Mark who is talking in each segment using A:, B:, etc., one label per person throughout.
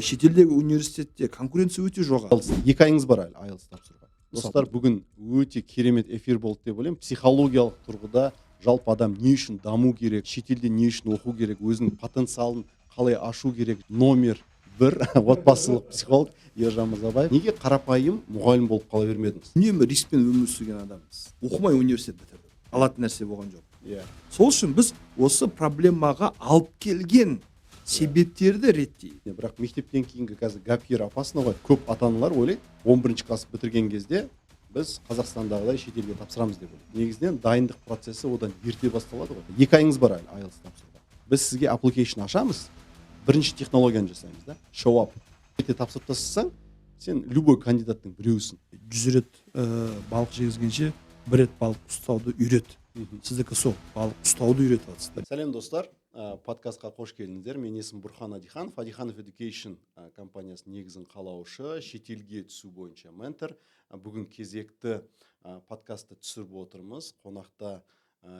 A: Шетелдегі университетте конкуренция өте жоғары.
B: 2 айыңыз бар әлі IELTS тапсыруға. Достар, бүгін өте керемет эфир болды деп ойлаймын. Психологиялық тұрғыда жалпы адам не үшін даму керек, шетелде не үшін оқу керек, өзінің потенциалын қалай ашу керек. Номер 1 отбасылық психолог Ержан Мырзабаев. Неге қарапайым мұғалім болып қала бермедіңіз?
A: Үнемі рискпен өмір сүрген адамбыз. Оқымай университет бітірдік. Алатын нәрсе болған жоқ.
B: Иә.
A: Сол үшін біз осы проблемаға алып келген себептерді реттейді.
B: Бірақ мектептен кейінгі қазір гапьер опасно ғой. Көп ата-аналар ойлайды, 11 класс бітірген кезде біз Қазақстандағыдай шетелге тапсырамыз деп ойлайды. Негізінен дайындық процесі одан ерте басталады ғой. 2 айыңыз бар әлі IELTS тапсыруға. Біз сізге application ашамыз, бірінші технологияны жасаймыз да. Show up. Ерте тапсырып тастасаң, сен любой кандидаттың біреусің.
A: 100 рет балық жегізгенше 1 рет балық ұстауды үйрет. Сіздікі сол, балық ұстауды үйретіп жатсыздар.
B: Сәлем достар, подкастқа қош келдіңіздер. Мен есімім Бұрхан Адиханов. Адиханов Education компаниясының негізін қалаушы, шетелге түсу бойынша ментор. Бүгін кезекті подкастты түсіріп отырмыз. Қонақта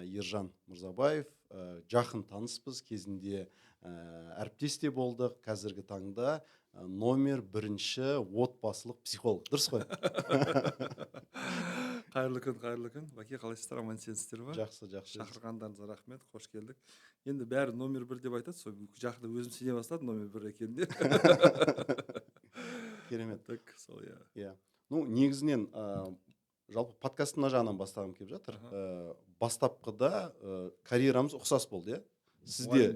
B: Ержан Мырзабаев. Жақын таныспыз, кезінде әріптес те болдық. Қазіргі таңда номер 1 отбасылық психолог. Дұрыс қой?
A: Қайырлы күн. Баке, қалайсыздар, аман-есенсіздер ме?
B: Жақсы.
A: Шақырғандарыңызға рахмет, қош келдік. Енді бәрі номер 1 деп айтады, сол жақында өзім сене бастадым номер 1 екенде.
B: Керемет.
A: Так, сол я.
B: Иә. Ну, негізінен жалпы подкасттың мына жағынан бастағым келіп жатыр. Бастапқыда карьерамыз ұқсас болды, иә? Сізде,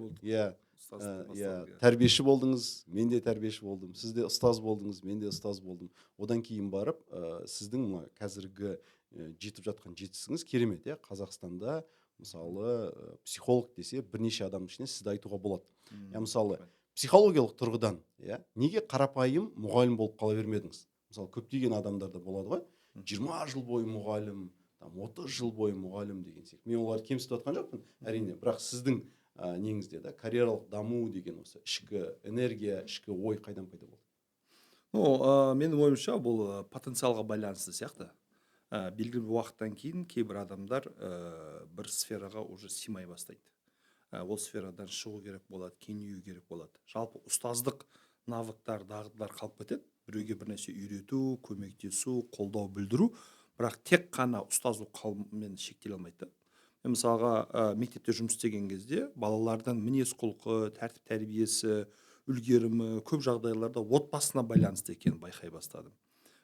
B: тәрбиеші болдыңыз, мен де тәрбиеші болдым. Сізде ұстаз болдыңыз, мен де ұстаз болдым. Одан кейін барып, сіздің қазіргі жетіп жатқан жетістігіңіз керемет, иә? Қазақстанда мысалы психолог десе бірнеше адамның ішінен сізді айтуға болады. Мысалы психологиялық тұрғыдан, неге қарапайым мұғалім болып қала бермедіңіз? Мысалы көптеген адамдарда болады ғой, 20 жыл бойы мұғалім, 30 жыл бойы мұғалім деген сияқты. Мен оларды кемсітіп жатқан жоқпын, әрине, бірақ сіздің неңізде карьералық даму деген осы ішкі энергия, ішкі ой қайдан пайда болды?
A: Менің ойымша бұл потенциалға байланысты сияқты. Белгілі бір уақыттан кейін кейбір адамдар бір сфераға уже симай бастайды. Ол сферадан шығу керек болады, кеңею керек болады. Жалпы ұстаздық навыктар, дағдылар қалып кетеді. Біреуге бір нәрсе үйрету, көмектесу, қолдау білдіру, бірақ тек қана ұстаздық қалыммен шектеле алмайды. Мысалға, мектепте жұмыс істеген кезде балалардың мінез құлқы, тәртіп тәрбиесі, үлгерімі көп жағдайларда отбасына байланысты екенін байқай бастадым.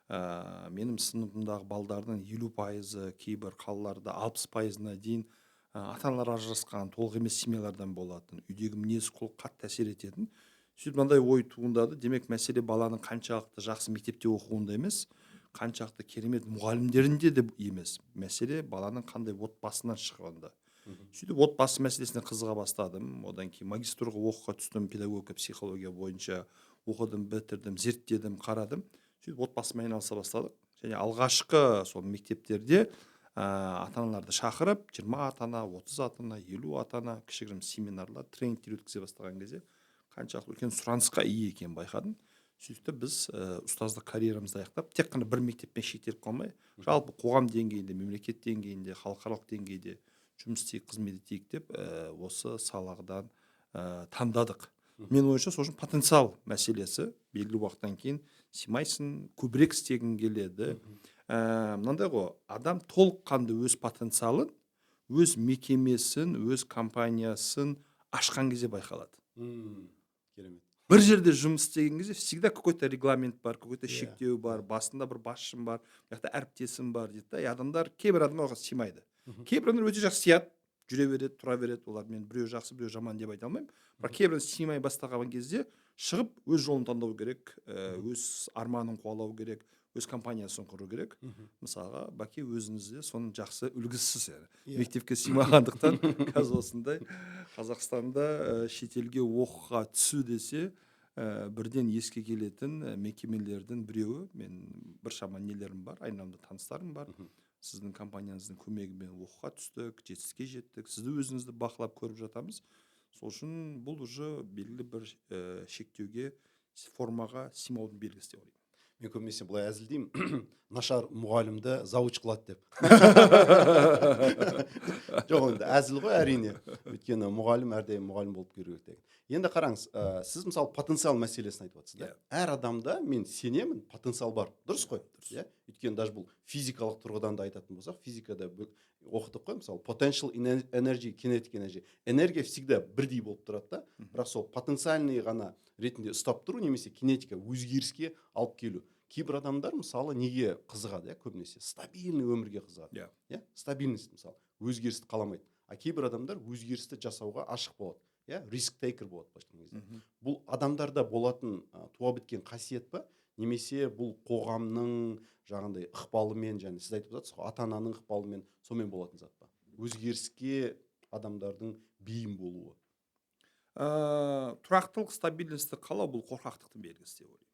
A: Менің сыныбымдағы балдардың 50%, кейбір қалаларда 60%-на дейін ата-аналар ажырасқан, толық емес семьялардан болатын, үйдегі мінез құлық қатты әсер ететін. Сөйтіп мынандай ой туындады. Демек, мәселе баланың қаншалықты жақсы мектепте оқуында емес, қаншақты керемет мұғалімдерінде де емес. Мәселе баланың қандай отбасынан шығуында. Сөйтіп отбасы мәселесіне қызыға бастадым. Одан кейін магистратураға оқуға түстім, педагогика, психология бойынша оқыдым, бітірдім, зерттедім, қарадым. Сөйтіп отбасымен айналыса бастадық. Және алғашқы сол мектептерде ата-аналарды шақырып, 20 ата-ана, 30 ата-ана, 50 ата-ана кішігірім семинарлар, тренингтер өткізе бастаған кезде қаншалықты үлкен сұранысқа ие екенін байқадым. Сөйтіп біз ұстаздық карьерамызды аяқтап, тек қана бір мектеппен шектеліп қалмай, жалпы қоғам деңгейінде, мемлекет деңгейінде, халықаралық деңгейде жұмыс істейік, қызмет етейік деп осы саладан таңдадық. Мен ойымша сол үшін потенциал мәселесі белгілі уақыттан кейін симайсың, көбірек істегің келеді. Мынандай ғой, адам толыққанды өз потенциалын, өз мекемесін, өз компаниясын ашқан кезде байқалады.
B: Керемет.
A: Бір жерде жұмыс істеген кезде всегда какой-то регламент бар, какой-то шектеу бар, басында бір басшым бар, яқта әріптесім бар дейді. Адамдар, кейбір адамдар оған симайды. Кейбір адамдар өте жақсы сияды, жүре береді, тұра береді. Олар мен біреу жақсы, біреу жаман деп айта алмаймын. Бірақ кейбір симай бастаған кезде шығып өз жолын таңдау керек, өз арманын қуалау керек, өз компаниясын құру керек. Мысалға, Баке өзіңізде соның жақсы үлгісіз. Мектепке симағандықтан қазір осындай Қазақстанда шетелге оқуға түсу десе, бірден еске келетін мекемелердің біреуі. Мен біршама нелерім бар, айналамда таныстарым бар. Сіздің компанияңыздың көмегімен оқуға түстік, жетістікке жеттік. Сізді өзіңізді бақылап көріп жатамыз. Сол үшін бұл уже белгілі бір шектеуге, формаға симаудың белгісі деп ойлаймын.
B: мен көбінесе былай әзілдеймін нашар мұғалімді завуч қылады деп. Жоқ, енді әзіл ғой әрине, өйткені мұғалім әрдайым мұғалім болып көру керек деген. Енді қараңыз, сіз мысалы потенциал мәселесін айтып отырсыз да. Әр адамда мен сенемін, потенциал бар, дұрыс қой, иә? Өйткені даже бұл физикалық тұрғыдан да айтатын болсақ, физикада оқыдық қой, мысалы potential energy, kinetic energy, энергия всегда бірдей болып тұрады да, бірақ сол потенциальный ғана ретінде ұстап тұру немесе кинетика өзгеріске алып келу. Кейбір адамдар мысалы неге қызығады, көбінесе стабильный өмірге қызығады, стабильность, мысалы өзгерісті қаламайды. А кейбір адамдар өзгерісті жасауға ашық болады, риск тейкер болады былайша кезде. Бұл адамдарда болатын туа біткен қасиет па, немесе бұл қоғамның жаңағындай ықпалымен, және сіз айтып жатсыз, ата ананың ықпалымен сонымен болатын зат па? Өзгеріске адамдардың бейім болуы.
A: Тұрақтылық, стабильностьті қалау бұл қорқақтықтың белгісі деп ойлаймын.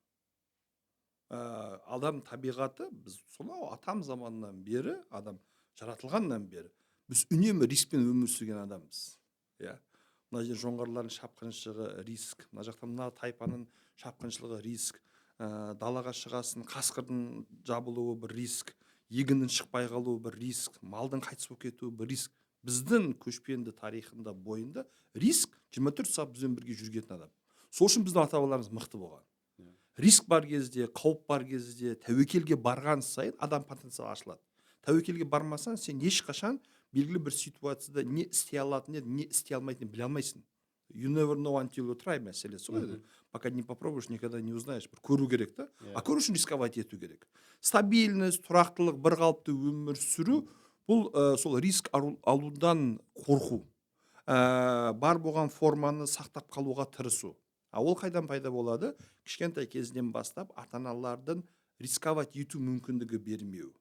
A: Адам табиғаты, біз сонау атам заманынан бері, адам жаратылғаннан бері біз үнемі рискпен өмір сүрген адамбыз. Мына жер жоңғарлардың шапқыншылығы риск, мына жақта мына тайпаның шапқыншылығы риск, далаға шығасын қасқырдың жабылуы бір риск, егіннің шықпай қалуы бір риск, малдың қайтыс болып кетуі бір риск. Біздің көшпенді тарихында бойында риск 24 сағат бізбен бірге жүрген адам. Сол үшін біздің ата-бабаларымыз мықты болған. Риск бар кезде, қауіп бар кезде, тәуекелге барған сайын адам потенциалы ашылады. Тәуекелге бармасаң, сен ешқашан белгілі бір ситуацияда не істей алатынын, не істей алмайтынын біле алмайсың. You never know until you try мәселесі ғой. Пока не попробуешь, никогда не узнаешь. Бір көру керек та. А көру үшін рисковать ету керек. Стабильность, тұрақтылық, бір қалыпты өмір сүру, бұл сол риск алудан қорқу. Бар болған форманы сақтап қалуға тырысу. Ол қайдан пайда болады? Кішкентай кезінен бастап ата-аналардың рисковать ету мүмкіндігі бермеу.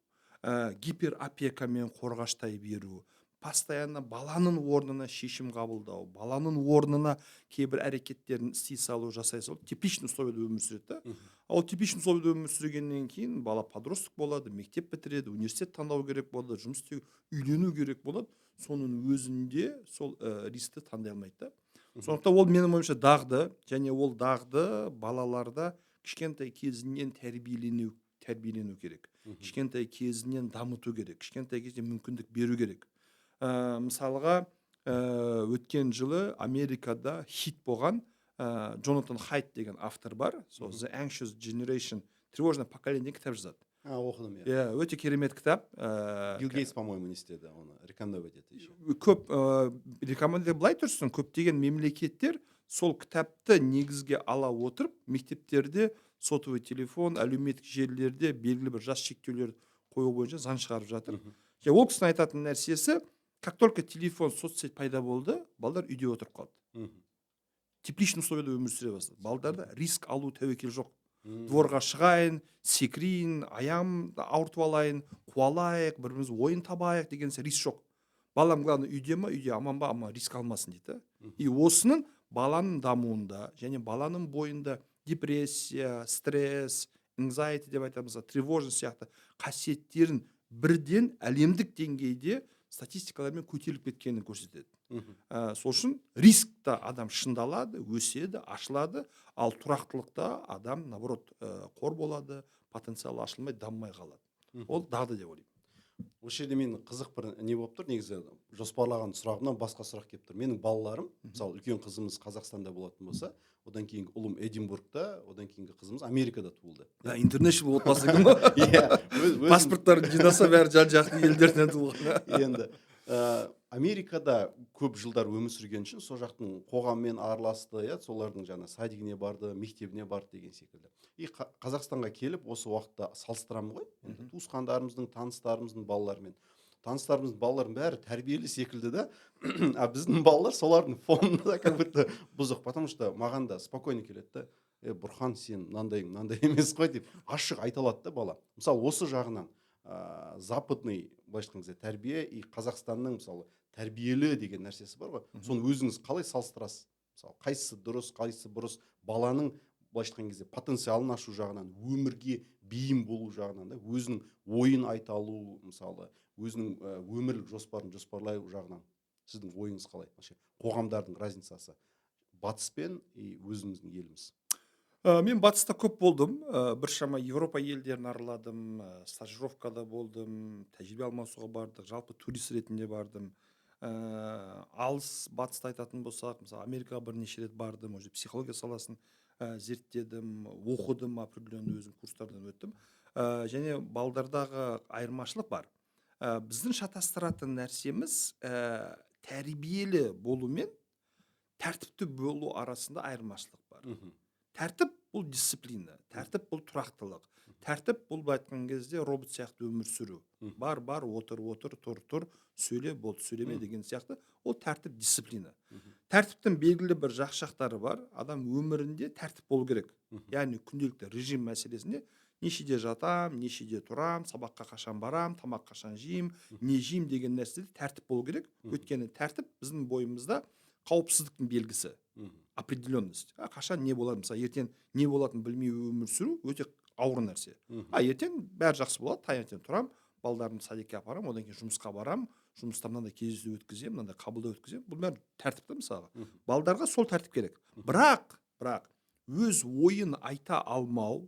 A: Гиперопекамен қорғаштай беру. Постоянно баланың орнына шешім қабылдау, баланың орнына кейбір әрекеттерін істей салу, жасай салу. Типичный условияда өмір сүреді. Ол типичный условияда өмір сүргеннен кейін бала подросток болады, мектеп бітіреді, университет таңдау керек болады, жұмыс істеу, үйлену керек болады. Соның өзінде сол рискті таңдай алмайды. Сондықтан ол менің ойымша дағды, және ол дағды балаларда кішкентай кезінен тәрбиелену керек. Кішкентай кезінен дамыту керек, кішкентай кезінен мүмкіндік беру керек. Мысалға, өткен жылы Америкада хит болған Джонатан Хайт деген автор бар. The Anxious Generation, тревожное поколение кітап жазады.
B: Оқыдым,
A: өте керемет кітап.
B: Билл Гейтс, по-моему, не істеді, оны рекомендовать етті.
A: Көп рекомендация былай тұрсын, көптеген мемлекеттер сол кітапты негізге ала отырып, мектептерде сотовый телефон, әлеуметтік желілерде белгілі бір жас шектеулер қою бойынша заң шығарып жатыр. Ол кісінің айтатын нәрсесі, как только телефон, соцсеть пайда болды, балдар үйде отырып қалды. Тепличный условияда өмір сүре бастады. Балдарда риск алу тәуекел жоқ. Дворға шығайын, секірейін, аям ауыртып алайын, қуалайық, біріміз ойын табайық деген риск жоқ. Балам, главное, үйде ма, үйде аман ба, ama риск алмасын дейді. И осының баланың дамуында және баланың бойында депрессия, стресс, anxiety деп айтамыз, тревожность сияқты қасиеттерін бірден әлемдік деңгейде статистикалармен көтеріліп кеткенін көрсетеді. Сол үшін рискта адам шыңдалады, өседі, ашылады, ал тұрақтылықта адам, наоборот, қор болады, потенциалы ашылмай, дамымай қалады. Ол дағды деп ойлаймын.
B: Осы жерде мен қызық бір не болып тұр, негізі жоспарлаған сұрағымнан басқа сұрақ келіп тұр. Менің балаларым, мысалы үлкен қызымыз Қазақстанда болатын болса, одан кейінгі ұлым Эдинбургта, одан кейінгі қызымыз Америкада туылды.
A: Интернешнл отбасы кім? Паспорттарын жинаса бәрі жан-жақты елдерден туылған.
B: Енді Америкада көп жылдар өмір сүрген үшін сол жақтың қоғаммен араласты, солардың жаңа садигіне барды, мектебіне барды деген секілді. И Қазақстанға келіп осы уақытта салыстырамын ғой, туысқандарымыздың, таныстарымыздың балаларымен. Таныстарымыздың балалардың бәрі тәрбиелі секілді да, а біздің балалар солардың фонында как будто бұзық, потому что маған да спокойно келеді да, Бұрхан, сен мынандай емес қой деп ашық айта алады да бала. Мысалы осы жағынан западный былайша айтқан кезде тәрбие и Қазақстанның мысалы тәрбиелі деген нәрсесі бар ғой. Соны өзіңіз қалай салыстырасыз? Мысалы қайсысы дұрыс, қайсысы бұрыс, баланың былайша айтқан кезде потенциалын ашу жағынан, өмірге бейім болу жағынан да, өзінің ойын айта алу, мысалы өзінің өмірлік жоспарын жоспарлау жағынан сіздің ойыңыз қалай? Қоғамдардың разницасы батыс пен и өзіміздің еліміз.
A: Мен батыста көп болдым. Біршама Еуропа елдерін араладым, стажировкада болдым, тәжірибе алмасуға бардық, жалпы турист ретінде бардым. Алыс батысты айтатын болсақ, мысалы Америкаға бірнеше рет бардым, уже психология саласын зерттедім, оқыдым, определенный өзім курстардан өттім. Және балдардағы айырмашылық бар. Біздің шатастыратын нәрсеміз тәрбиелі болу мен тәртіпті болу арасында айырмашылық бар. Тәртіп бұл дисциплина, тәртіп бұл тұрақтылық, тәртіп бұл былай айтқан кезде робот сияқты өмір сүру. Бар, отыр, тұр, сөйле, болды, сөйлеме деген сияқты. Ол тәртіп, дисциплина. Тәртіптің белгілі бір жақшақтары бар. Адам өмірінде тәртіп болу керек. Яғни күнделікті режим мәселесінде нешеде жатам, нешеде тұрам, сабаққа қашан барам, тамақ қашан жеймін, не жеймін деген нәрседе тәртіп болу керек. Өйткені тәртіп біздің бойымызда қауіпсіздіктің белгісі. Определенность. Қашан не болады, мысалы ертең не болатынын білмей өмір сүру өте ауыр нәрсе. Ертең бәрі жақсы болады, таңертең тұрам, балдарымды садикке апарам, одан кейін жұмысқа барам, жұмыста мынандай кездесу өткіземін, мынандай қабылдау өткіземін. Бұл бәрі тәртіпті мысалға. Балдарға сол тәртіп керек. Бірақ өз ойын айта алмау,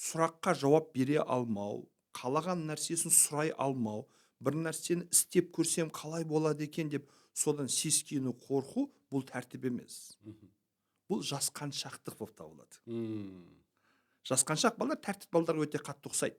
A: сұраққа жауап бере алмау, қалаған нәрсесін сұрай алмау, бір нәрсені істеп көрсем қалай болады екен деп содан сескену, қорқу, бұл тәртіп емес. Бұл жасқаншақтық болып табылады. Жасқаншақ балалар тәртіп балаларға өте қатты ұқсайды.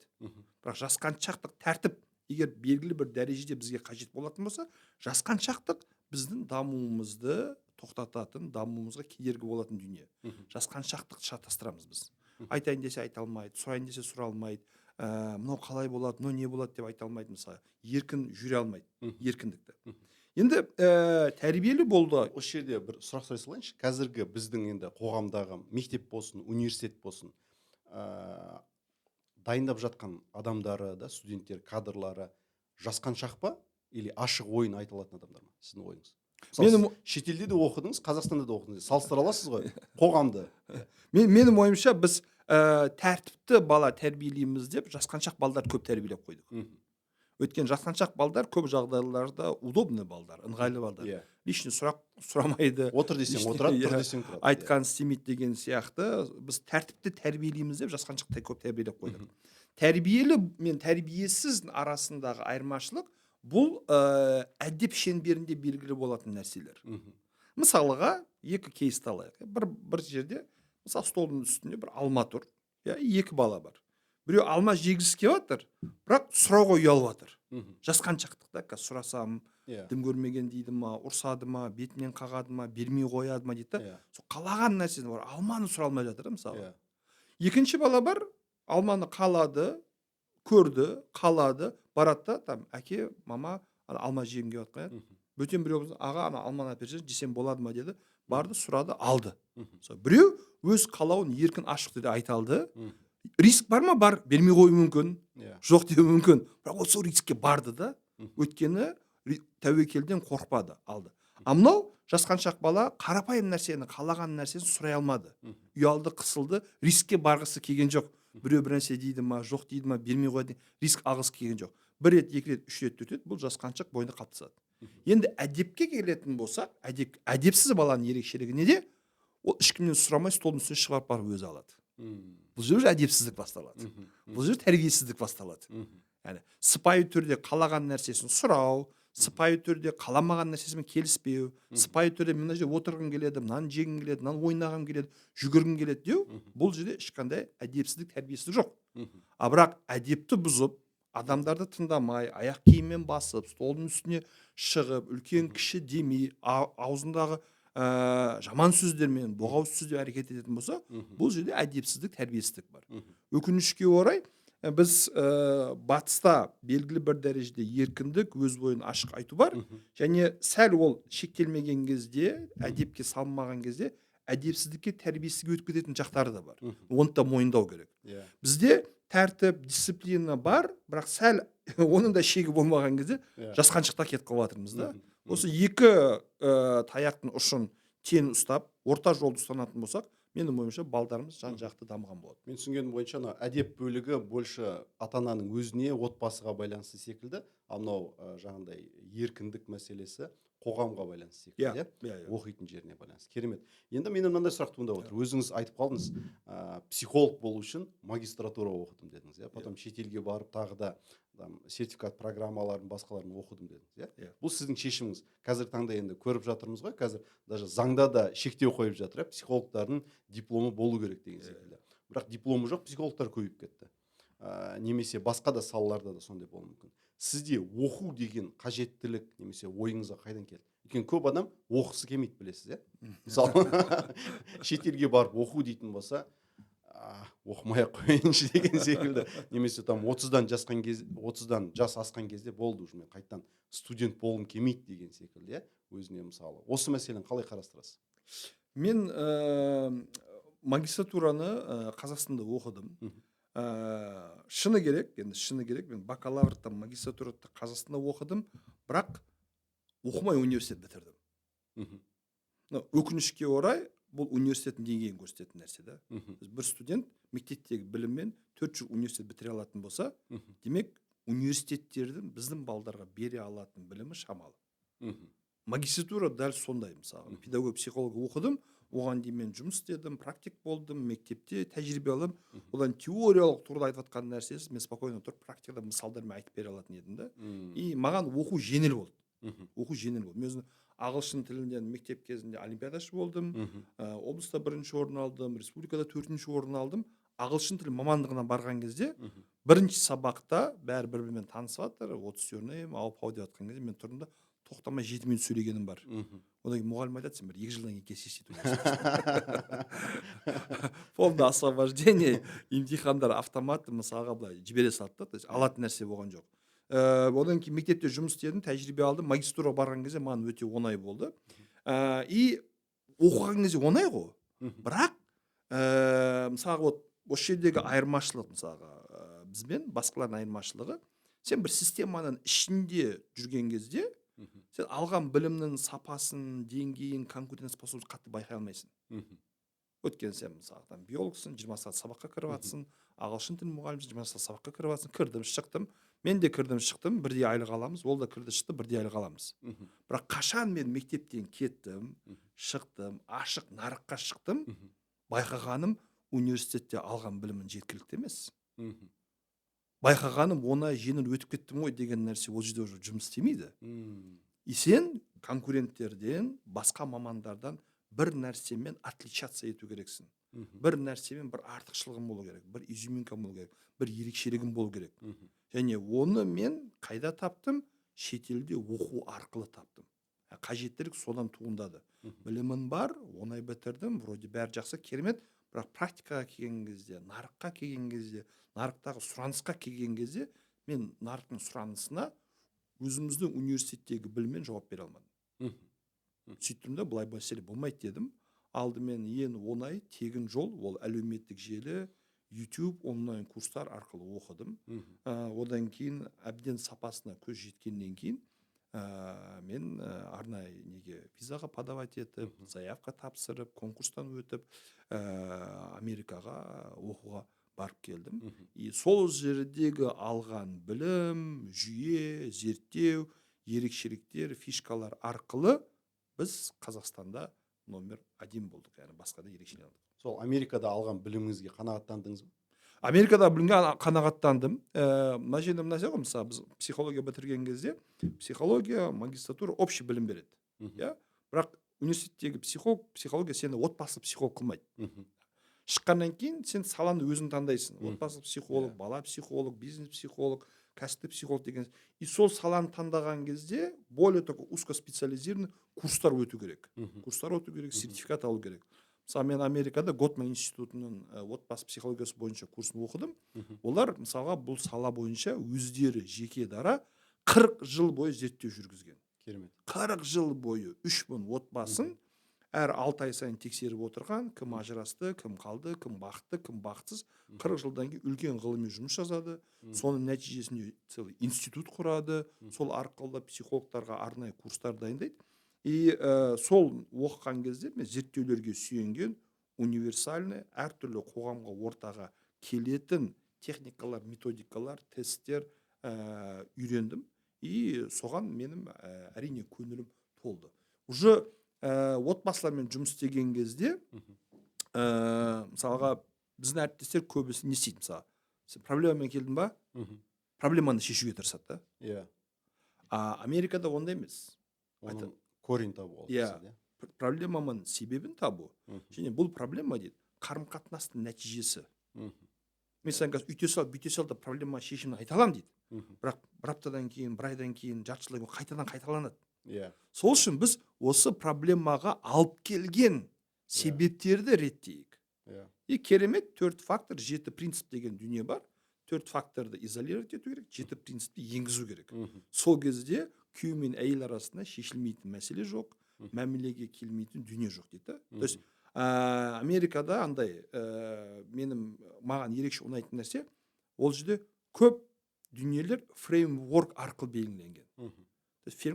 A: Бірақ жасқаншақтық тәртіп егер белгілі бір дәрежеде бізге қажет болатын болса, жасқаншақтық біздің дамуымызды тоқтататын, дамуымызға кедергі болатын дүние. Жасқаншақтық шатастырамыз біз. Айтайын десе айта алмайды, сұрайын десе сұра алмайды, мынау қалай болады, мынау не болады деп айта алмайды мысалы. Еркін жүре алмайды, еркіндікті. Енді тәрбиелі болды.
B: Осы жерде бір сұрақ сұрай салайыншы. Қазіргі біздің енді қоғамдағы мектеп болсын, университет болсын, дайындап жатқан адамдары да, студенттер, кадрлары жасқаншақ па или ашық ойын айта алатын адамдар ма? Сіздің ойыңыз? Мысалы, шетелде де оқыдыңыз, Қазақстанда да оқыдыңыз. Салыстыра аласыз ғой қоғамды.
A: Менің ойымша біз тәртіпті бала тәрбиелейміз деп жасқаншақ балдар көп тәрбиелеп қойдық. Өткен жасқаншақ балдар көп жағдайларда удобный балдар, ыңғайлы балдар. Лишний сұрақ сұрамайды.
B: Отыр десең отырады, тұр десең тұрады.
A: Айтқан істемейді деген сияқты біз тәртіпті тәрбиелейміз деп жасқаншақты көп тәрбиелеп қойдық. Тәрбиелі мен тәрбиесіз арасындағы айырмашылық бұл әдеп шеңберінде белгілі болатын нәрселер. Мысалға, екі кейсті алайық. Бір жерде, мысалы столдың үстінде бір алма тұр, екі бала бар. Біреу алма жегісі келіп жатыр, бірақ сұрауға ұялып жатыр. Жасқаншақтықта, сұрасам, дым көрмеген дейді ма, ұрсады ма, бетінен қағады ма, бермей қояды ма дейді. Сол қалаған нәрсені бар, алманы сұра алмай жатыр, мысалы. Екінші бала бар, алманы қалады, көрді, қалады, барады да, әке, мама, алма жегім келіп жатқан еді. Бөтен біреу, аға, алманы әперші, жесем болады ма деді. Барды, сұрады, алды. Біреу өз қалауын еркін ашық түрде айта алды. Риск бар ма? Бар. Бермей қою мүмкін. Жоқ деу мүмкін. Бірақ ол сол рискке барды да. Өйткені тәуекелден қорқпады, алды. Мынау жасқаншақ бала қарапайым нәрсені, қалаған нәрсені сұрай алмады. Ұялды, қысылды, рискке барғысы келген жоқ. Біреу бір нәрсе дейді ма, жоқ дейді ма, бермей қояды, риск алғысы келген жоқ. Бір рет, екі рет, үш рет, төрт рет бұл жасқаншақ бойында қалыптасады. Енді әдепке келетін болсақ, әдепсіз баланың ерекшелігі неде? Ол ешкімнен сұрамай столдың үстіне шығарып барып өзі алады. Бұл жерде әдепсіздік басталады. Бұл жерде тәрбиесіздік басталады. Яғни сыпайы түрде қалаған нәрсесін сұрау, сыпайы түрде қаламаған нәрсесімен келіспеу, сыпайы түрде мына жерде отырғым келеді, мынаны жегім келеді, мынаны ойнағым келеді, жүгіргім келеді деу, бұл жерде ешқандай әдепсіздік, тәрбиесіздік жоқ. Бірақ әдепті бұзып, адамдарды тыңдамай, аяқ киіммен басып, столдың үстіне шығып, үлкен кіші демей, аузындағы жаман сөздермен, боғауыз сөздер әрекет ететін болса, бұл жерде әдепсіздік, тәрбиесіздік бар. Өкінішке орай, біз батыста белгілі бір дәрежеде еркіндік, өз ойын ашық айту бар, және сәл ол шектелмеген кезде, әдепке салмаған кезде, әдепсіздікке, тәрбиесізге өтіп кететін жақтары да бар. Оны да мойындау керек. Бізде тәртіп, дисциплина бар, бірақ сәл оның да шегі болмаған кезде жасқаншықта кетіп қалып жатырмыз да. Осы екі таяқтың ұшын тең ұстап, орта жолды ұстанатын болсақ, менің ойымша балдарымыз жан-жақты дамыған болады.
B: Мен түсінгенім бойынша, әдеп бөлігі больше ата-ананың өзіне, отбасыға байланысты секілді, ал мынау жаңағындай еркіндік мәселесі қоғамға байланысты
A: иә
B: секілді,
A: иә иә
B: оқитын жеріне байланысты. Керемет. Енді менен мынандай сұрақ туындап отыр. Өзіңіз айтып қалдыңыз, психолог болу үшін магистратура оқыдым дедіңіз, иә. Потом шетелге барып тағы да сертификат программаларын басқаларын оқыдым дедіңіз, иә.
A: иә
B: Бұл сіздің шешіміңіз. Қазіргі таңда енді көріп жатырмыз ғой, қазір даже заңда да шектеу қойып жатыр, иә, психологтардың дипломы болу керек деген секілді. Бірақ дипломы жоқ психологтар көбейіп кетті. Немесе басқа да салаларда да сондай болуы мүмкін. Сізде оқу деген қажеттілік немесе ойыңызға қайдан келді? Өйткені көп адам оқысы келмейді, білесіз, иә. Мысалы шетелге барып оқу дейтін болса, оқымай ақ қояйыншы деген секілді. Немесе там 30-дан жас асқан кезде болды уже мен қайтадан студент болғым келмейді деген секілді, иә. Өзіне мысалы. Осы мәселені қалай қарастырасыз?
A: мен магистратураны Қазақстанда оқыдым. Шыны керек мен бакалаврдан магистратурада Қазақстанда оқыдым, бірақ оқымай университет бітірдім. Өкінішке орай бұл университеттің деңгейін көрсететін нәрсе да. Бір студент мектептегі біліммен 4 жыл университет бітіре алатын болса, демек университеттердің біздің балдарға бере алатын білімі шамалы. Магистратура дәл сондай. Мысалы педагог психолог оқыдым, оған дейін мен жұмыс істедім, практик болдым, мектепте тәжірибе алдым. Одан теориялық тұрғыда айтып жатқан нәрсесі мен спокойно тұрып практикада мысалдармен айтып бере алатын едім да. И маған оқу жеңіл болды. Мен өзім ағылшын тілінен мектеп кезінде олимпиадашы болдым, облыста 1-ші орын алдым, республикада 4-ші орын алдым. Ағылшын тілі мамандығына барған кезде бірінші сабақта бәрі бір-бірімен танысып жатыр, 30 сөйлеймін, ау-пау деп жатқан кезде мен тұрдым да тоқтамай 7 минут сөйлегенім бар. Одан кейін мұғалім айтады, сен бір 2 жылдан кейін келсейші полное освобождение, емтихандар автоматты мысалға былай жібере салды да, то есть алатын нәрсе болған жоқ. Одан кейін мектепте жұмыс істедім, тәжірибе алдым, магистратураға барған кезде маған өте оңай болды. И оқыған кезде оңай ғой. Бірақ мысалға вот осы жердегі айырмашылық, мысалға бізбен басқалардың айырмашылығы, сен бір системаның ішінде жүрген кезде сен алған білімнің сапасын, деңгейін, конкурентный способность қатты байқай алмайсың. Өйткені сен мысалы биологсың, 20 сағат сабаққа кіріп жатсың, ағылшын тілі мұғалімсің, 20 сағат сабаққа кіріп жатсың, кірдім, шықтым. Мен де кірдім, шықтым, бірдей айлық аламыз, ол да кірді, шықты, бірдей айлық аламыз. Бірақ қашан мен мектептен кеттім, шықтым, ашық нарыққа шықтым, байқағаным университетте алған білімін жеткілікті емес. Байқағаным оңай жеңіл өтіп кеттім ғой деген нәрсе ол жерде уже жұмыс істемейді. И сен конкуренттерден, басқа мамандардан бір нәрсемен отличаться ету керексің. Бір нәрсемен бір артықшылығың болу керек, бір изюминкаң болу керек, бір ерекшелігің болу керек. Және оны мен қайда таптым? Шетелде оқу арқылы таптым. Қажеттілік содан туындады. Білімім бар, оңай бітірдім, вроде бәрі жақсы, керемет, бірақ практикаға келген кезде, нарыққа келген кезде, нарықтағы сұранысқа келген кезде мен нарықтың сұранысына өзіміздің университеттегі біліммен жауап бере алмадым. Сөйттім да, былай мәселе болмайды дедім. Алдымен ең оңай тегін жол, ол әлеуметтік желі, YouTube, онлайн курстар арқылы оқыдым. Одан кейін әбден сапасына көз жеткеннен кейін мен арнайы визаға подавать етіп, заявка тапсырып, конкурстан өтіп, Америкаға оқуға барып келдім. И сол жердегі алған білім, жүйе, зерттеу, ерекшеліктер, фишкалар арқылы біз Қазақстанда номер 1 болдық, яғни басқада ерекшелендік.
B: Сол Америкада алған біліміңізге қанағаттандыңыз ба?
A: Америкада білімге қанағаттандым. Мына жерде мынасы ғой, мысалы біз психология бітірген кезде психология, магистратура общий білім береді. Бірақ университеттегі психология сені отбасы психолог қылмайды. Шыққаннан кейін сен саланы өзің таңдайсың. Отбасы психолог, бала психолог, бизнес психолог, кәсіптік психолог деген. И сол саланы таңдаған кезде более такой узкоспециализированный курстар өту керек. Сертификат алу керек. Мысалы мен Америкада Готман институтының отбасы психологиясы бойынша курсын оқыдым. Олар мысалға бұл сала бойынша өздері жеке дара 40 жыл бойы зерттеу жүргізген. 40 жыл бойы 3000 отбасын әр 6 ай сайын тексеріп отырған, кім ажырасты, кім қалды, кім бақытты, кім бақытсыз, 40 жылдан кейін үлкен ғылыми жұмыс жазады. Соның нәтижесінде целый институт құрады. Сол арқылы психологтарға арнайы курстар дайындайды. И сол оқыған кезде мен зерттеулерге сүйенген универсальный әртүрлі қоғамға ортаға келетін техникалар, методикалар, тесттер үйрендім. И соған менің әрине көңілім болды. Уже отбасылармен жұмыс істеген кезде мысалға біздің әріптестер көбісі не істейді, мысалы сен проблемамен келдің ба, проблеманы шешуге тырысады да.
B: Иә.
A: Америкада ондай емес.
B: Оның корень табу ол
A: Иә,
B: кісіде.
A: проблеманың себебін табу және бұл проблема дейді қарым қатынастың нәтижесі. Мен саған қазір үйте сал, бүйте сал да проблема шешімін айта аламын дейді. Бірақ бір аптадан кейін, бір айдан кейін, жарты жылдан кейін қайтадан қайталанады.
B: Иә.
A: Сол үшін біз осы проблемаға алып келген себептерді реттейік.
B: Иә.
A: И керемет 4 фактор, 7 принцип деген дүние бар. 4 факторды изолировать ету керек, 7 принципті енгізу керек. Сол кезде күйеу мен әйел арасында шешілмейтін мәселе жоқ, мәмілеге келмейтін дүние жоқ дейді. То есть Америкада андай маған ерекше ұнайтын нәрсе, ол жерде көп дүниелер фреймворк арқылы белгіленген. То есть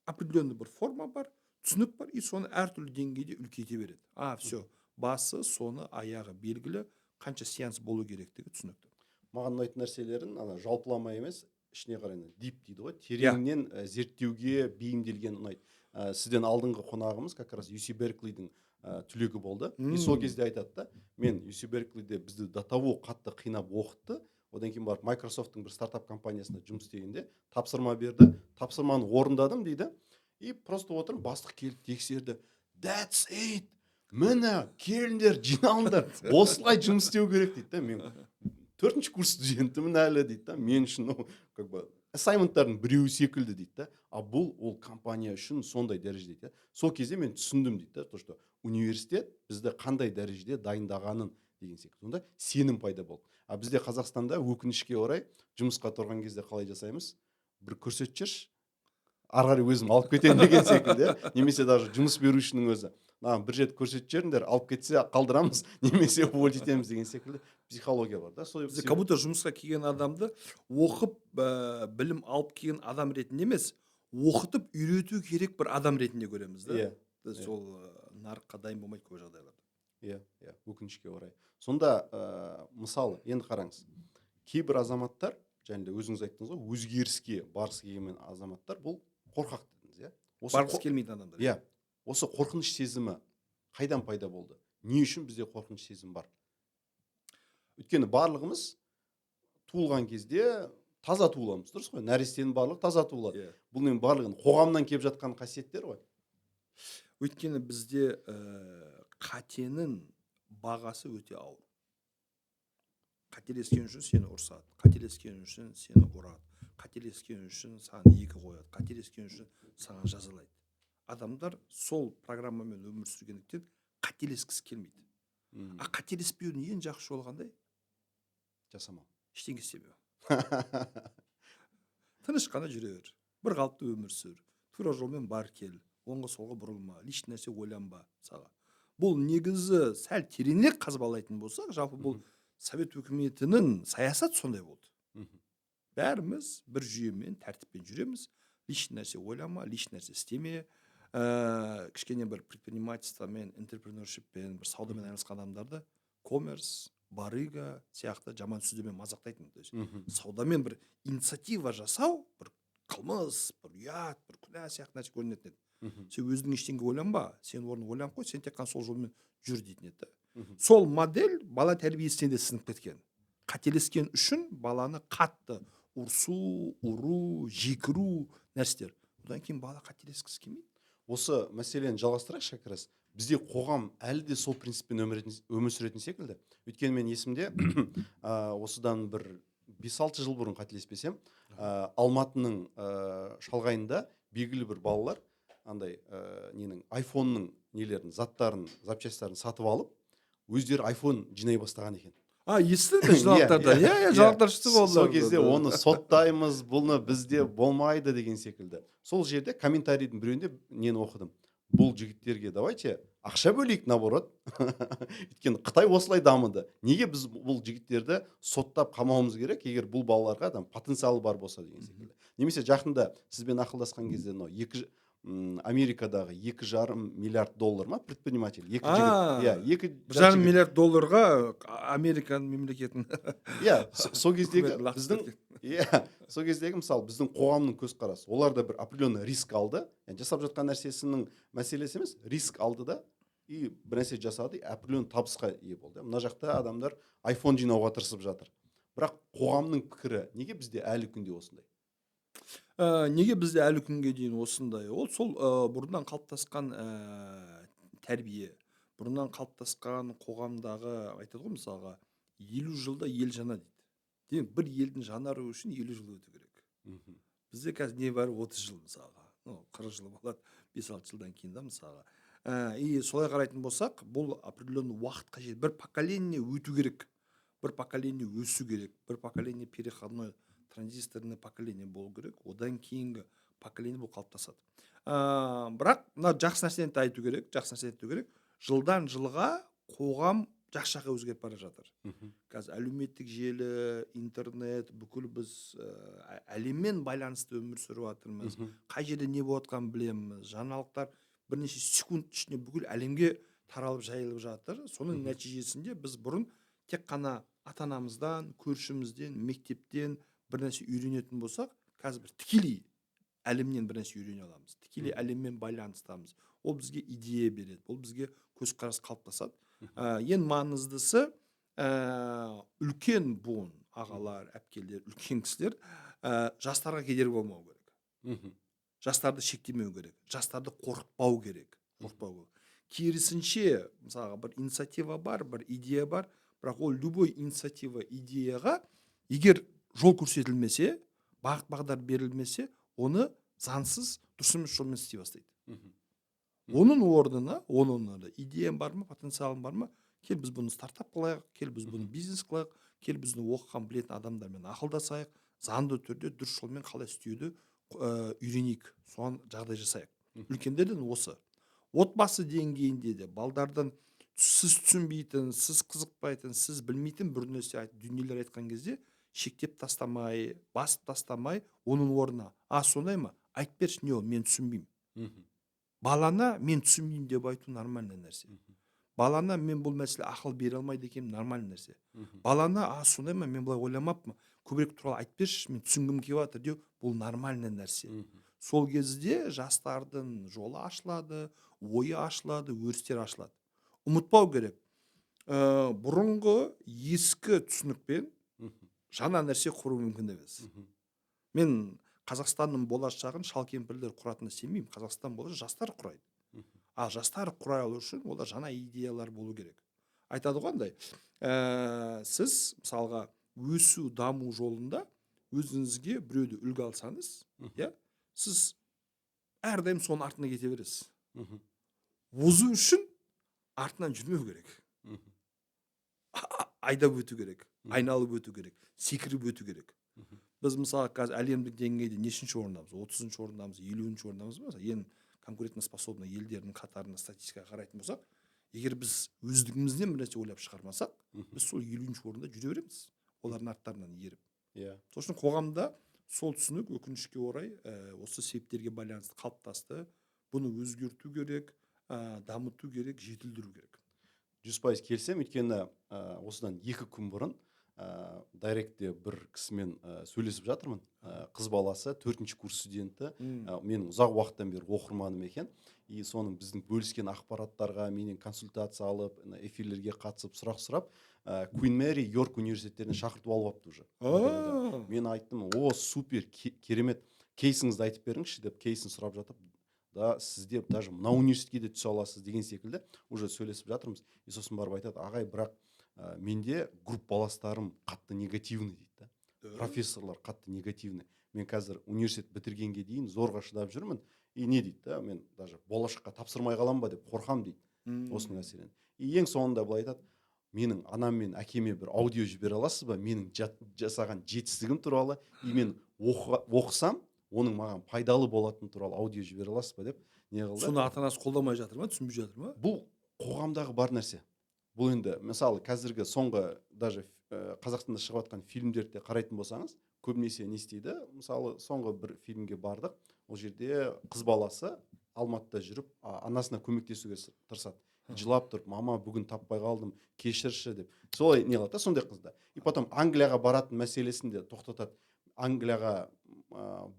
A: определенный бір форма бар, түсінік бар, и соны әртүрлі деңгейде үлкейте береді. Все, басы, соны, аяғы белгілі, қанша сеанс болу керектігі түсінікті.
B: Маған ұнайтын нәрселерін жалпылама емес, ішіне қарай дип дейді ғой, тереңнен зерттеуге бейімделген ұнайды. Сізден алдыңғы қонағымыз как раз UC Берклидің түлегі болды. И сол кезде айтады да, мен UC Берклиде бізді до того қатты қинап оқытты, одан кейін барып Microsoft'тың бір стартап компаниясында жұмыс істегенде тапсырма берді, тапсырманы орындадым дейді, и просто отырып бастық келіп тексерді. That's it! Міне, келіңдер, жиналыңдар, осылай жұмыс істеу керек дейді. Мен 4-ші курс студентімін әлі дейді да, мен үшін как бы ассайменттардың біреуі секілді дейді да, бұл ол компания үшін сондай дәрежеде дейді. Сол кезде мен түсіндім дейді да, то что университет бізді қандай дәрежеде дайындағанын деген секілді. Сонда сенім пайда болды. Бізде Қазақстанда өкінішке орай жұмысқа тұрған кезде қалай жасаймыз? Бір көрсетіп жүрші, ары қарай өзім алып кетемін деген секілді, немесе даже жұмыс берушінің өзі. Бір жерді көрсетіп жүріңдер, алып кетсе қалдырамыз, немесе уволить етеміз деген секілді психология бар да.
A: Бізде как будто жұмысқа келген адамды оқып білім алып келген адам ретінде емес, оқытып үйрету керек бір адам ретінде көреміз да. Сол нарыққа дайын болмайды көп жағдайларда.
B: Иә, өкінішке орай. Сонда мысалы, енді қараңыз, кейбір азаматтар, және де өзіңіз айттыңыз ғой, өзгеріске барғысы келген азаматтар бұл қорқақ дедіңіз, иә?
A: Барғысы келмейтін адамдар.
B: Иә. Осы қорқыныш сезімі қайдан пайда болды? Не үшін бізде қорқыныш сезім бар? Өйткені барлығымыз туылған кезде таза туыламыз, дұрыс қой? Нәрестенің барлығы таза туылады. Бұл ненің барлығын қоғамнан келіп жатқан қасиеттер ғой.
A: Өйткені бізде қатенің бағасы өте ауыр. Қателескен үшін сені ұрсады, қателескен үшін сені ұрады, қателескен үшін саған 2 қояды, қателескен үшін саған жазалайды. Адамдар сол программамен өмір сүргендіктен қателескісі келмейді. Қателеспеудің ең жақсы жолы қандай?
B: Жасамау.
A: Ештеңе істемеу. Тыныш қана жүре бер. Бір қалыпты өмір сүр. Тура жолмен бар кел. Оңға солға бұрылма. Лишний нәрсе ойланба. Бұл негізі сәл тереңірек қазбалайтын болсақ, жалпы бұл Совет өкіметінің саясат сондай болды. Бәріміз бір жүйемен, тәртіппен жүреміз. Лишний нәрсе ойлама, лишний нәрсе істеме. Кішкене бір предпринимательствомен, интерпренершиппен, бір саудамен айналысқан адамдарды коммерс, барыга сияқты жаман сөздермен мазақтайтын. Саудамен бір инициатива жасау, бір қылмыс, бір ұят, бір күнә сияқты нәрсе көрінетін еді. Сен өзің ештеңе ойланба, сен орны ойланып қой, сен тек қана сол жолмен жүр дейтін еді. Сол модель бала тәрбиесінен де сіңіп кеткен. Қателескен үшін баланы қатты ұрсу, ұру, жекіру нәрселер. Одан кейін бала қателескісі келмейді.
B: Осы мәселені жалғастырайықшы как раз. Бізде қоғам әлі де сол принциппен өмір сүретін секілді. Өйткені мен есімде осыдан бір 5-6 жыл бұрын қателеспесем, Алматының шалғайында белгілі бір балалар андай айфонның нелерін, заттарын, запчастарын сатып алып, өздері айфон жинай бастаған екен.
A: Естідім жаңалықтарда. Жаңалықтар шықты болды.
B: Сол кезде оны соттаймыз, бұны бізде болмайды деген секілді. Сол жерде комментарийдің біреуінде нені оқыдым. Бұл жігіттерге давайте ақша бөлейік, наоборот. Өйткені Қытай осылай дамыды. Неге біз бұл жігіттерді соттап қамауымыз керек, егер бұл балаларға потенциалы бар болса деген секілді. Немесе жақында сізбен ақылдасқан кезде Америкадағы $2,5 миллиард ма предприниматель? $2,5
A: миллиард Американың мемлекетін.
B: Сол кездегі біздің иә, сол кездегі мысалы біздің қоғамның көзқарасы, олар да бір определенный риск алды. Yani жасап жатқан нәрсесінің мәселесі емес, риск алды да и бір нәрсе жасады, и определенный табысқа ие болды. Мына жақта адамдар iPhone жинауға тырысып жатыр. Бірақ қоғамның пікірі неге бізде әлі күнде осындай?
A: Неге бізде әлі күнге дейін осындай? Ол сол бұрыннан қалыптасқан тәрбие, бұрыннан қалыптасқан қоғамдағы айтады ғой мысалға 50 жылда ел жана дейді. Демек бір елдің жанары үшін 50 жыл өту керек.
B: Мгм.
A: Бізде қазір небәрі 30 жыл мысалға. 40 жыл болады 5-6 жылдан кейін да мысалға. И солай қарайтын болсақ, бұл определенный уақыт қажет. Бір поколение өту керек. Бір поколение өсу керек. Бір поколение переходной транзисторный поколение болу керек. Одан кейінгі поколение бұл қалыптасады. Бірақ мына жақсы нәрсені де айту керек, жақсы нәрсені айту керек. Жылдан жылға қоғам жақсы жаққа өзгеріп бара жатыр.
B: Мгм.
A: Қазір әлеуметтік желі, интернет, бүкіл біз әлеммен байланысты өмір сүріп жатырмыз.
B: Мгм.
A: Қай жерде не болып жатқанын білеміз. Жаңалықтар бірнеше секунд ішінде бүкіл әлемге таралып жайылып жатыр. Соның
B: Мгм.
A: нәтижесінде біз бұрын тек қана ата-анамыздан, көршімізден, мектептен бір нәрсе үйренетін болсақ, қазір бір тікелей әлемнен бір нәрсе үйрене аламыз. Тікелей
B: Мгм.
A: әлеммен байланыстамыз. Ол бізге идея береді. Ол бізге көзқарас қалыптасады. Ең маңыздысы үлкен буын, ағалар, әпкелер, үлкен кісілер жастарға кедергі болмау керек.
B: Мгм.
A: Жастарды шектемеу керек. Жастарды қорқытпау керек. Қорқытпау керек. Керісінше, мысалға бір инициатива бар, бір идея бар, бірақ ол любой инициатива, идеяға егер жол көрсетілмесе, бағыт бағдар берілмесе, оны заңсыз дұрыс емес жолмен істей бастайды.
B: Мгм.
A: Оның орнына идеям бар ма, потенциалым бар ма? Кел біз бұны стартап қылайық, кел біз бұны бизнес қылайық, кел біз бұны оқыған білетін адамдармен ақылдасайық, заңды түрде дұрыс жолмен қалай істеуді үйренейік, соған жағдай жасайық. Үлкендерден осы. Отбасы деңгейінде де балдардан сіз түсінбейтін, сіз қызықпайтын, сіз білмейтін бір нәрсе дүниелер айтқан кезде шектеп тастамай, басып тастамай, оның орнына, сондай ма? Айтып берші, не ол, мен түсінбеймін.
B: Мгм.
A: Балана мен түсінбеймін деп айту нормальный нәрсе.
B: Мгм.
A: Балана мен бұл мәселе ақыл бере алмайды екенмін, нормальный нәрсе.
B: Мгм.
A: Балана сондай ма, мен былай ойламаппын, көбірек туралы айтып берші, мен түсінгім келіп жатыр деу, бұл нормальный нәрсе.
B: Мгм.
A: Сол кезде жастардың жолы ашылады, ойы ашылады, өрістер ашылады. Ұмытпау керек. Бұрынғы ескі түсінікпен
B: Мгм.
A: жаңа нәрсе құру мүмкін емес.
B: Мгм.
A: Мен Қазақстанның болашағын шал кемпірлер құратынына сенбеймін. Қазақстан болашағын жастар құрайды.
B: Мгм.
A: Ал жастар құрай алу үшін олар жаңа идеялар болу керек. Айтады ғой андай, сіз мысалға өсу, даму жолында өзіңізге біреуді үлгі алсаңыз, иә, сіз әрдайым соның артына кете бересіз.
B: Мгм.
A: Озу үшін артынан жүрмеу керек.
B: Мгм.
A: Айдап өту керек, айналып өту керек, секіріп өту керек.
B: Мгм.
A: Біз мысалы қазір әлемдік деңгейде нешінші орындамыз? 30-шы орындамыз, 50-ші орындамыз ба? Ең конкурентоспособный елдердің қатарына статистикаға қарайтын болсақ, егер біз өздігімізден бір нәрсе ойлап шығармасақ, біз сол 50-ші орында жүре береміз. Олардың арттарынан еріп.
B: Иә.
A: Сол үшін қоғамда сол түсінік өкінішке орай осы себептерге байланысты қалыптасты. Бұны өзгерту керек, дамыту керек, жетілдіру керек.
B: 100% келсем, өйткені осыдан 2 күн бұрын директте бір кісімен сөйлесіп жатырмын. Қыз баласы 4-ші курс студенті, менің ұзақ уақыттан бері оқырманым екен. И соның біздің бөліскен ақпараттарға менен консультация алып, эфирлерге қатысып, сұрақ сұрап, Queen Mary Йорк университеттеріне шақыртып алып апты уже. Мен айттым, супер, керемет, кейсіңізді айтып беріңізші деп кейсін сұрап жатып, да сізде даже мына университетке де түсе аласыз деген секілді уже сөйлесіп жатырмыз. И сосын барып айтады, ағай, бірақ менде группаластарым қатты негативный дейді да. Профессорлар қатты негативный. Мен қазір университет бітіргенге дейін зорға шыдап жүрмін. И не дейді да, мен даже болашаққа тапсырмай қалам ба деп қорқам дейді. Осы мәселені. И ең соңында былай айтады, менің анам мен әкеме бір аудио жібере аласыз ба? Менің жасаған жетістігім туралы, и мен оқысам, оның маған пайдалы болатын туралы аудио жібере аласыз ба деп не қылды.
A: Соны ата-анасы қолдамай жатыр ма, түсінбей жатыр ма?
B: Бұл қоғамдағы бар нәрсе. Бұл енді мысалы қазіргі соңғы даже Қазақстанда шығып жатқан фильмдерді қарайтын болсаңыз, көбінесе не істейді? Мысалы соңғы бір фильмге бардық. Ол жерде қыз баласы Алматыда жүріп, анасына көмектесуге тырысады. Жылап тұрып, мама бүгін таппай қалдым, кешірші деп. Солай не қылады да, сондай қызда. И потом Англияға баратын мәселесін де тоқтатады. Англияға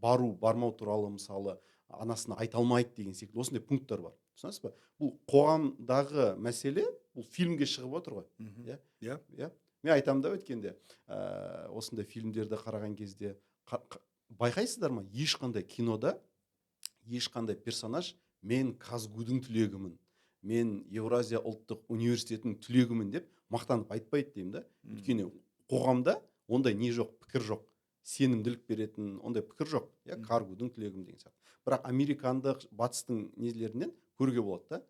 B: бару бармау туралы мысалы анасына айта алмайды деген секілді осындай пункттар бар, түсінесіз ба? Бұл қоғамдағы мәселе, бұл фильмге шығып отыр ғой.
A: Мгм.
B: Иә,
A: Иә.
B: иә. Мен айтамын да өткенде, осындай фильмдерді қараған кезде байқайсыздар ма, ешқандай кинода ешқандай персонаж мен Казгудың түлегімін, мен Евразия ұлттық университетінің түлегімін деп мақтанып айтпайды деймін да. Өйткені қоғамда ондай не жоқ, пікір жоқ, сенімділік беретін ондай пікір жоқ, иә, Каргудың түлегімін деген сияқты. Бірақ американдық батыстың нелерінен көруге болады да.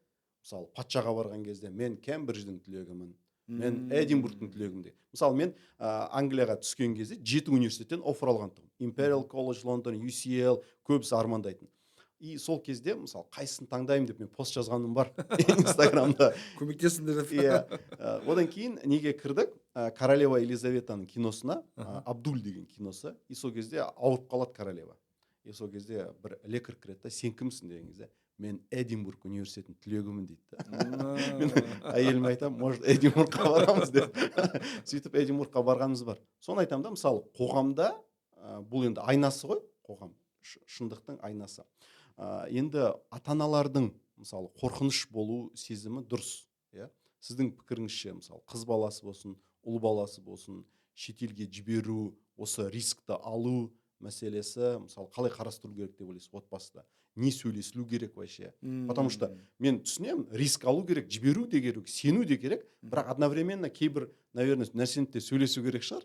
B: Мысалы патшаға барған кезде мен Кембридждің түлегімін, мен Эдинбургтың түлегімін деген. Мысалы мен Англияға түскен кезде 7 университеттен оффер алған тұғым. Imperial College London, UCL, көбісі армандайтын. И сол кезде мысалы қайсысын таңдаймын деп мен пост жазғаным бар Инстаграмда.
A: Көмектесіңдер деп.
B: Иә. Одан кейін неге кірдік? Королева Елизаветаның киносына, Абдуль деген киносы. И сол кезде ауырып қалады королева. И сол кезде бір лекарь кіреді да, сен кімсің деген кезде, мен Эдинбург университетінің түлегімін дейді да. Мен әйеліме айтамын, может Эдинбургқа барамыз деп. Сөйтіп Эдинбургқа барғанымыз бар. Соны айтамын да, мысалы қоғамда бұл енді айнасы ғой, қоғам шындықтың айнасы. Енді ата-аналардың мысалы қорқыныш болу сезімі дұрыс, иә. Сіздің пікіріңізше, мысалы қыз баласы болсын, ұл баласы болсын, шетелге жіберу, осы рискті алу мәселесі мысалы қалай қарастыру керек деп ойлайсыз отбасыда? Не сөйлесілу керек вообще? Потому что мен түсінемін, риск алу керек, жіберу де керек, сену де керек, бірақ одновременно кейбір, наверное, нәрсені де сөйлесу керек шығар.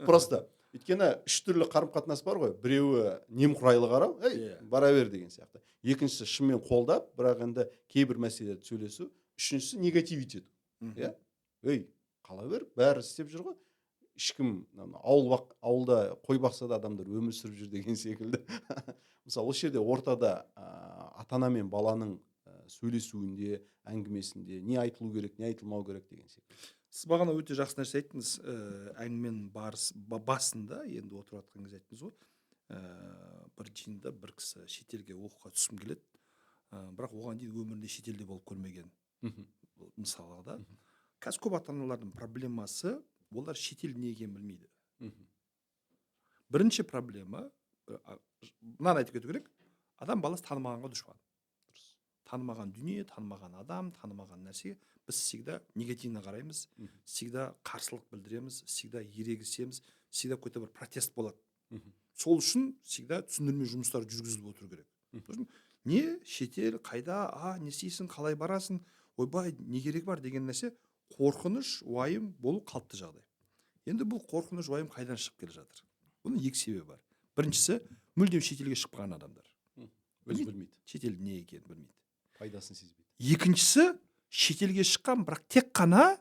B: Просто өйткені үш түрлі қарым қатынас бар ғой. Біреуі немқұрайлы қарау, бара бер деген сияқты. Екіншісі шынымен қолдап, бірақ енді кейбір мәселелерді сөйлесу. Үшіншісі негативить ету. Иә? Қала бер, бәрі істеп жүр ғой. Ешкім ауылда қой бақса да адамдар өмір сүріп жүр деген секілді. Мысалы осы жерде ортада ата-ана мен баланың сөйлесуінде, әңгімесінде не айтылу керек, не айтылмау керек деген секілді.
A: Сіз бағана өте жақсы нәрсе айттыңыз. Әңгіменің басында енді отырып жатқан кезде айттыңыз ғой. Бір жиында бір кісі шетелге оқуға түскім келеді, бірақ оған дейін өмірінде шетелде болып көрмеген. Мысалға да. Қазір көп ата-аналардың проблемасы, олар шетел не екенін білмейді. Бірінші проблема, мынаны айтып кету керек, адам баласы танымағанға дұшпан. Танымаған дүние, танымаған адам, танымаған нәрсе, біз всегда негативно қараймыз, всегда қарсылық білдіреміз, всегда ерегісеміз, всегда какой-то бір протест болады. Сол үшін всегда түсіндірме жұмыстар жүргізіліп отыру керек. Не шетел, қайда, не істейсің, қалай барасың, ойбай, не керек бар деген нәрсе қорқыныш, уайым болу қалыпты жағдай. Енді бұл қорқыныш, уайым қайдан шығып келе жатыр? Бұның екі себебі бар. Біріншісі, мүлдем шетелге шықпаған адамдар.
B: Өзі білмейді.
A: Шетел не екенін білмейді.
B: Пайдасын сезбейді.
A: Екіншісі, шетелге шыққан, бірақ тек қана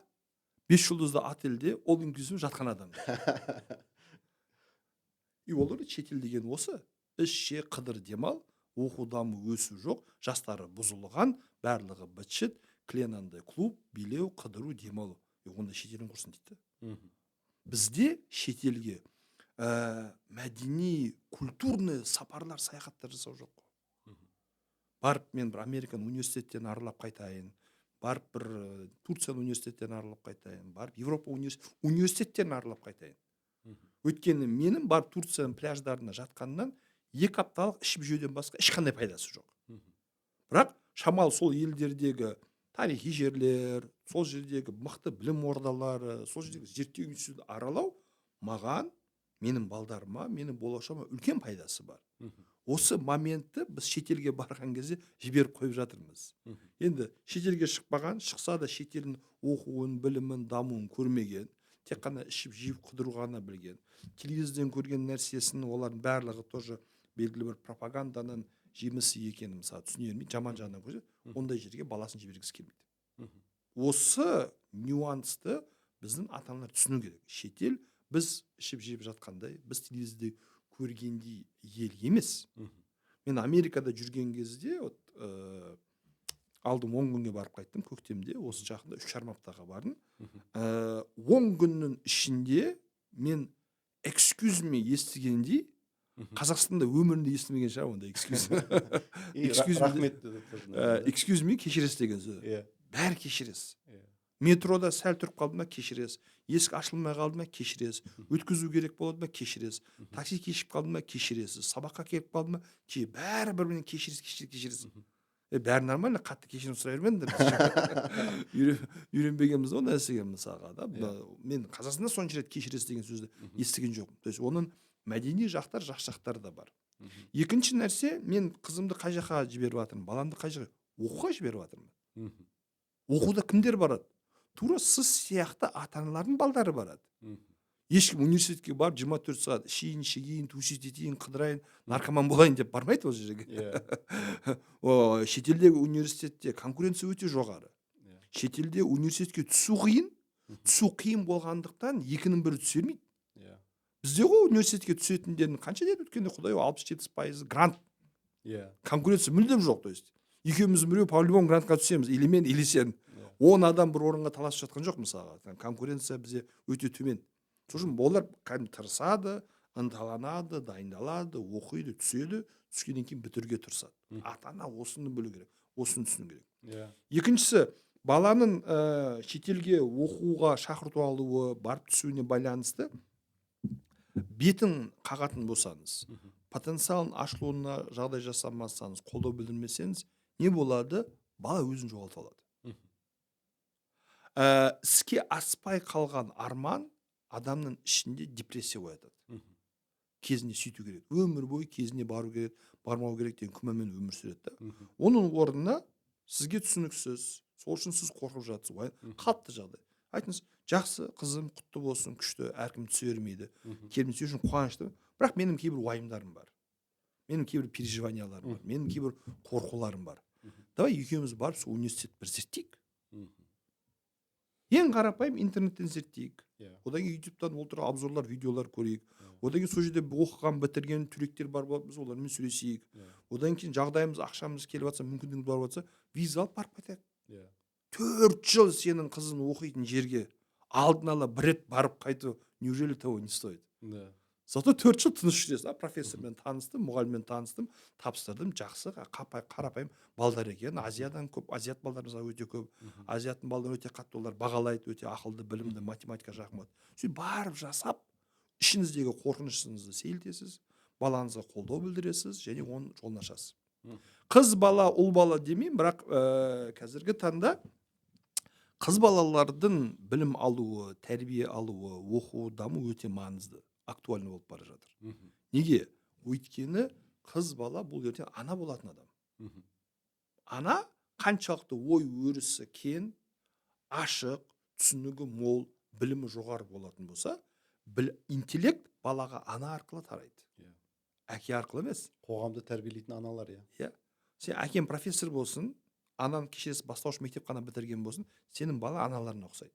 A: 5 жұлдызды отельде ол инклюзив жатқан адамдар. И олар шетел деген осы. Ішше қыдыр демал, оқу даму өсу жоқ, жастары бұзылған, барлығы бытшыт, кленандай клуб, билеу, қыдыру, демалу. Онда шетелін құрсын дейді. Бізде шетелге мәдени, культурный сапарлар, саяхаттар жасау жоқ. Барып мен бір Американ университеттен аралап қайтайын, барып бір Турциян университеттен аралап қайтайын, барып Европа университеттен аралап қайтайын. Өйткені менің барып Турцияның пляждарына жатқаннан 2 апталық ішіп жеуден басқа ешқандай пайдасы жоқ. Бірақ шамалы сол елдердегі тарихи жерлер, сол жердегі мықты білім ордалары, сол жердегі зерттеу институтын аралау маған, менің балдарыма, менің болашағыма үлкен пайдасы бар. Осы моментті біз шетелге барған кезде жіберіп қойып жатырмыз. Енді шетелге шықпаған, шықса да шетелдің оқуын, білімін, дамуын көрмеген, тек қана ішіп жеп қыдыру ғана білген, телевизордан көрген нәрсесін олардың барлығы тоже белгілі бір пропаганданың жемісі екенін мысалы түсіне бермейді, жаман жағынан көрсе, ондай жерге баласын жібергісі келмейді. Осы нюансты біздің ата-аналар түсіну керек. Шетел біз ішіп жеп жатқандай, біз телевизорда көргендей ел емес. Мен Америкада жүрген кезде алдым 10 күнге барып қайттым, көктемде, осы жақында 3,5 аптаға бардым. 10 күннің ішінде мен excuse me естігендей, Қазақстанда өмірінде естімеген шығар ондай excuse me.
B: Рахмет.
A: Excuse me кешіресіз деген сөз. Бәрі кешіресіз. метрода сәл тұрып қалды ма кешіресіз, есік ашылмай қалды ма кешіресіз, өткізу керек болады ма кешіресіз, такси кешігіп қалды ма кешіресіз, сабаққа келіп қалды ма бәрі бір бірінен кешіресіз. Бәрі нормально, қатты кешірім сұрай бермеңдер. Үйренбегенбіз ол нәрсеге мысалға да. Мен қазақстанда сонша рет кешіресіз деген сөзді естіген жоқпын. То есть оның мәдени жақтар, жақсы жақтары да бар. Екінші нәрсе, мен қызымды қай жаққа жіберіп жатырмын, баламды қай жаққа оқуға жіберіп жатырмын. Оқуда кімдер барады? Тура сіз сияқты ата-аналардың балдары барады. Ешкім университетке барып 24 сағат ішейін, шегейін, тусит етейін, қыдырайын, наркоман болайын деп бармайды ол жерге. Шетелдегі университетте конкуренция өте жоғары. Шетелде университетке түсу қиын болғандықтан екінің бірі түсе бермейді. Бізде ғой университетке түсетіндердің қанша деді өткенде Құдай 60-70% грант. Конкуренция мүлдем жоқ. То есть екеуміз біреу по-любому грантқа түсеміз, или мен, или сен. 10 адам бір орынға таласып жатқан жоқ мысалға. Конкуренция бізде өте төмен. Сосын олар кәдімгі тырысады, ынталанады, дайындалады, оқиды, түседі, түскеннен кейін бітіруге тырысады. Ата-ана осыны білу керек, осыны түсіну керек. Екіншісі, баланың шетелге оқуға шақырту алуы, барып түсуіне байланысты бетін қағатын болсаңыз, потенциалын ашылуына жағдай жасамасаңыз, қолдау білдірмесеңіз, не болады? Бала өзін жоғалтып алады. Іске аспай қалған арман адамның ішінде депрессия оятады. Кезінде сөйту керек. Өмір бойы кезіне бару керек, бармау керек деген күмәнмен өмір сүреді. Оның орнына сізге түсініксіз, сол үшін сіз қорқып жатсыз. Қатты жағдай. Айтыңыз, жақсы, қызым, құтты болсын, күшті, әркім түсе бермейді. Келмесе үшін қуанышты. Бірақ менің кейбір уайымдарым бар. Менің кейбір переживанияларым бар. Менің кейбір қорқуларым бар. Давай екеуміз барып сол университетті бір зерттейік. Ең қарапайым интернеттен зерттейік. Одан кейін ютубтан отырып обзорлар, видеолар көрейік. Одан кейін сол жерде оқыған, бітірген түлектер бар болады, біз олармен сөйлесейік. Одан кейін жағдайымыз, ақшамыз келіп жатса, мүмкіндігіміз бар болса, виза алып барып қайтайық. 4 жыл сенің қызың оқитын жерге алдын ала бір рет барып қайту, неужели того не стоит? Зато 4 жыл тыныш жүресіз. Профессормен таныстым, мұғаліммен таныстым, тапсырдым, жақсы, қарапайым балдар екен. Азиядан көп, азиат балдар өте көп. Азияттың балдары өте қатты, олар бағалайды, өте ақылды, білімді, математика жақын болады. Сөйтіп барып жасап, ішіңіздегі қорқынышыңызды сейілтесіз, балаңызға қолдау білдіресіз және оның жолын ашасыз. Қыз бала, ұл бала демеймін, бірақ қазіргі таңда қыз балалардың білім алуы, тәрбие алуы, оқу, даму өте маңызды, актуальны болып бара жатыр. Неге? Өйткені қыз бала бұл ертең ана болатын адам. Ана қаншалықты ой өрісі кен, ашық, түсінігі мол, білімі жоғары болатын болса, интеллект балаға ана арқылы тарайды. Әке арқылы емес.
B: Қоғамды тәрбиелейтін аналар,
A: Сен әкем профессор болсын, анаң кешесі бастауыш мектеп қана бітірген болсын, сенің бала аналарына ұқсайды.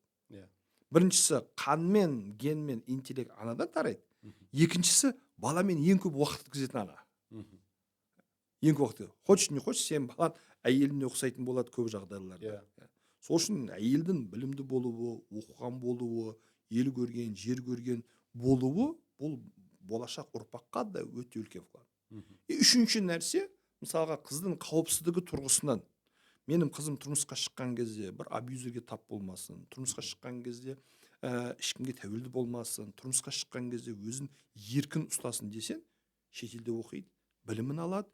A: Біріншісі, қанмен, генмен интеллект анадан тарайды. Екіншісі, баламен ең көп уақыт өткізетін ана. Ең көп уақыт. Хочешь не хочешь, сен балаң әйеліне ұқсайтын болады көп жағдайларда. Сол үшін әйелдің білімді болуы, оқыған болуы, ел көрген, жер көрген болуы, бұл болашақ ұрпаққа да өте үлкен вклад. Үшінші нәрсе, мысалға қыздың қауіпсіздігі тұрғысынан. Менің қызым тұрмысқа шыққан кезде бір абьюзерге тап болмасын, тұрмысқа шыққан кезде ешкімге тәуелді болмасын, тұрмысқа шыққан кезде өзін еркін ұстасын десең, шетелде оқиды, білімін алады,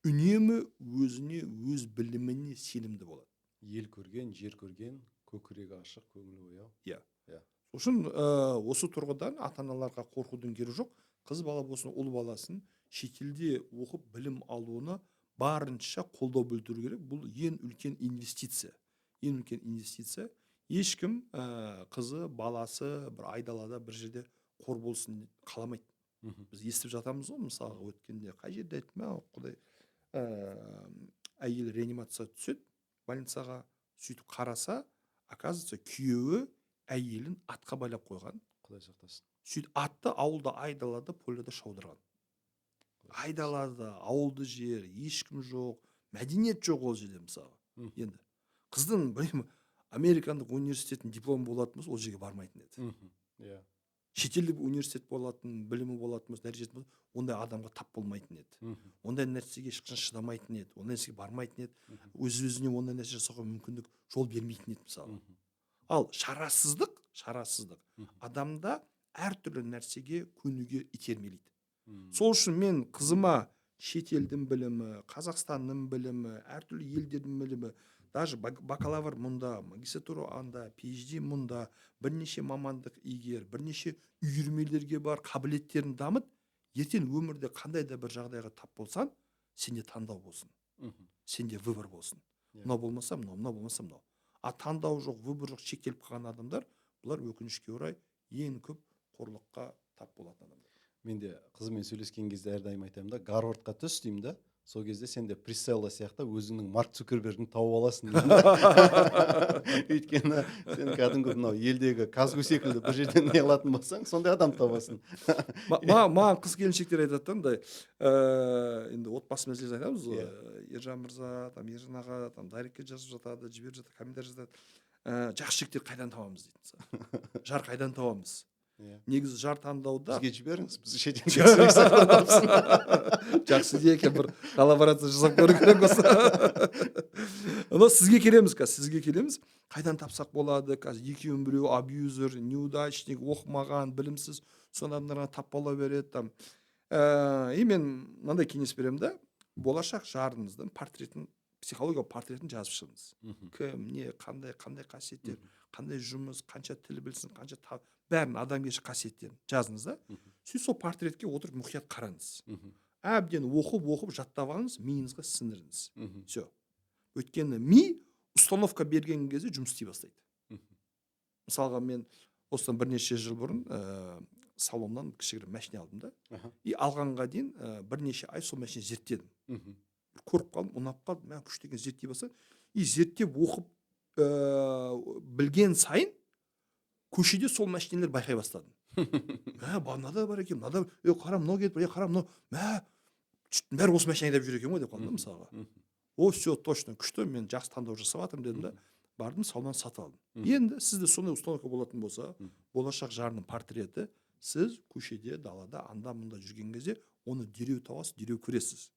A: үнемі өзіне, өз біліміне сенімді болады.
B: Ел көрген, жер көрген, көкірегі ашық, көңілі ояу.
A: Сосын осы тұрғыдан ата-аналарға қорқудың керегі жоқ. Қыз бала болсын, ұл баласын шетелде оқып білім алуына барынша қолдау білдіру керек. Бұл ең үлкен инвестиция. Ең үлкен инвестиция. Ешкім қызы, баласы бір айдалада бір жерде қор болсын қаламайды. Біз естіп жатамыз ғой, мысалға өткенде қай жерде айттым, құдай, әйел реанимацияға түседі, больницаға сөйтіп қараса, оказывается, күйеуі әйелін атқа байлап қойған.
B: Құдай сақтасын.
A: Сөйтіп атты ауылда айдалада, поледа шаудырған. Айдалада, ауылды жер, ешкім жоқ, мәдениет жоқ ол жерде мысалы. Енді қыздың Американдық университеттің дипломы болатын болса, ол жерге бармайтын еді. Шетелдік университет болатын, білімі болатын болса, дәрежесі болса, ондай адамға тап болмайтын еді. Ондай нәрсеге ешқашан шыдамайтын еді, ондай нәрсеге бармайтын еді, өз-өзіне ондай нәрсе жасауға мүмкіндік жол бермейтін еді мысалы. Ал шарасыздық адамда әртүрлі нәрсеге көнуге итермелейді. Сол үшін мен қызыма шетелдің білімі, Қазақстанның білімі, әртүрлі елдердің білімі, даже бакалавр мұнда, магистратура анда, PhD мұнда, бірнеше мамандық игер, бірнеше үйірмелерге бар, қабілеттерін дамыт, ертең өмірде қандай да бір жағдайға тап болсан, сенде таңдау болсын, сенде выбор болсын. Мынау болмаса мынау, мынау болмаса мынау. А таңдау жоқ, выбор жоқ, шектеліп қалған адамдар, бұлар өкінішке орай ең көп қорлыққа тап болатын адамдар.
B: Мен де қызыммен сөйлескен кезде әрдайым айтамын да, Гарвардқа түс деймін да, сол кезде сен де Присцилла сияқты өзіңнің Марк Цукербергін тауып аласың деймін да. Өйткені сен кәдімгі мынау елдегі Казгу секілді бір жерден не алатын болсаң, сондай адам табасың.
A: Маған қыз келіншектер айтады да, мындай, енді отбасы мәселесі айтамыз ғой, Ержан мырза, Ержан аға, дайректке жазып жатады, жіберіп жатады, комментарий жазады, жақсы жігіттер қайдан табамыз дейді. Жар қайдан табамыз? Негізі жар таңдауда
B: бізге жіберіңіз, біз шетелге тексеріп тапсын.
A: Жақсы идея екен, бір коллаборация жасап көру керек болса. Сізге келеміз, сізге келеміз. Қайдан тапсақ болады? Қазір екеуін біреу абьюзер, неудачник, оқымаған, білімсіз, сол адамдарға тап бола береді там. И мен мынандай кеңес беремін да, болашақ жарыңыздың портретін, психологиялық портретін жазып шығыңыз. Кім, не, қандай қасиеттер, қандай жұмыс, қанша тіл білсін, қанша бәрін адамгершілік қасиеттерін жазыңыз да. Сөйтіп сол портретке отырып мұқият қараңыз. Әбден оқып жаттап алыңыз, миыңызға сіңіріңіз. Все. Өйткені ми установка берген кезде жұмыс істей бастайды. Мысалға мен осыдан бірнеше жыл бұрын салоннан кішігірім машина алдым да. И алғанға дейін бірнеше ай сол машина зерттедім. Көріп қалдым, ұнап қалдым, мен күштеген зерттей бастадым. И зерттеп оқып білген сайын көшеде сол машинелер байқай бастадым. Мынада бар екен, мынада, қара мынау кетіп, қара мынау, бәрі осы машина айдап жүр екен ғой деп қалдым мысалға. О, все, точно, күшті, мен жақсы таңдау жасап жатырмын дедім да, бардым салоннан сатып алдым. Енді сізде сондай установка болатын болса, болашақ жарының портреті, сіз көшеде, далада, анда-мында жүрген кезде оны дереу табасыз, дереу көресіз.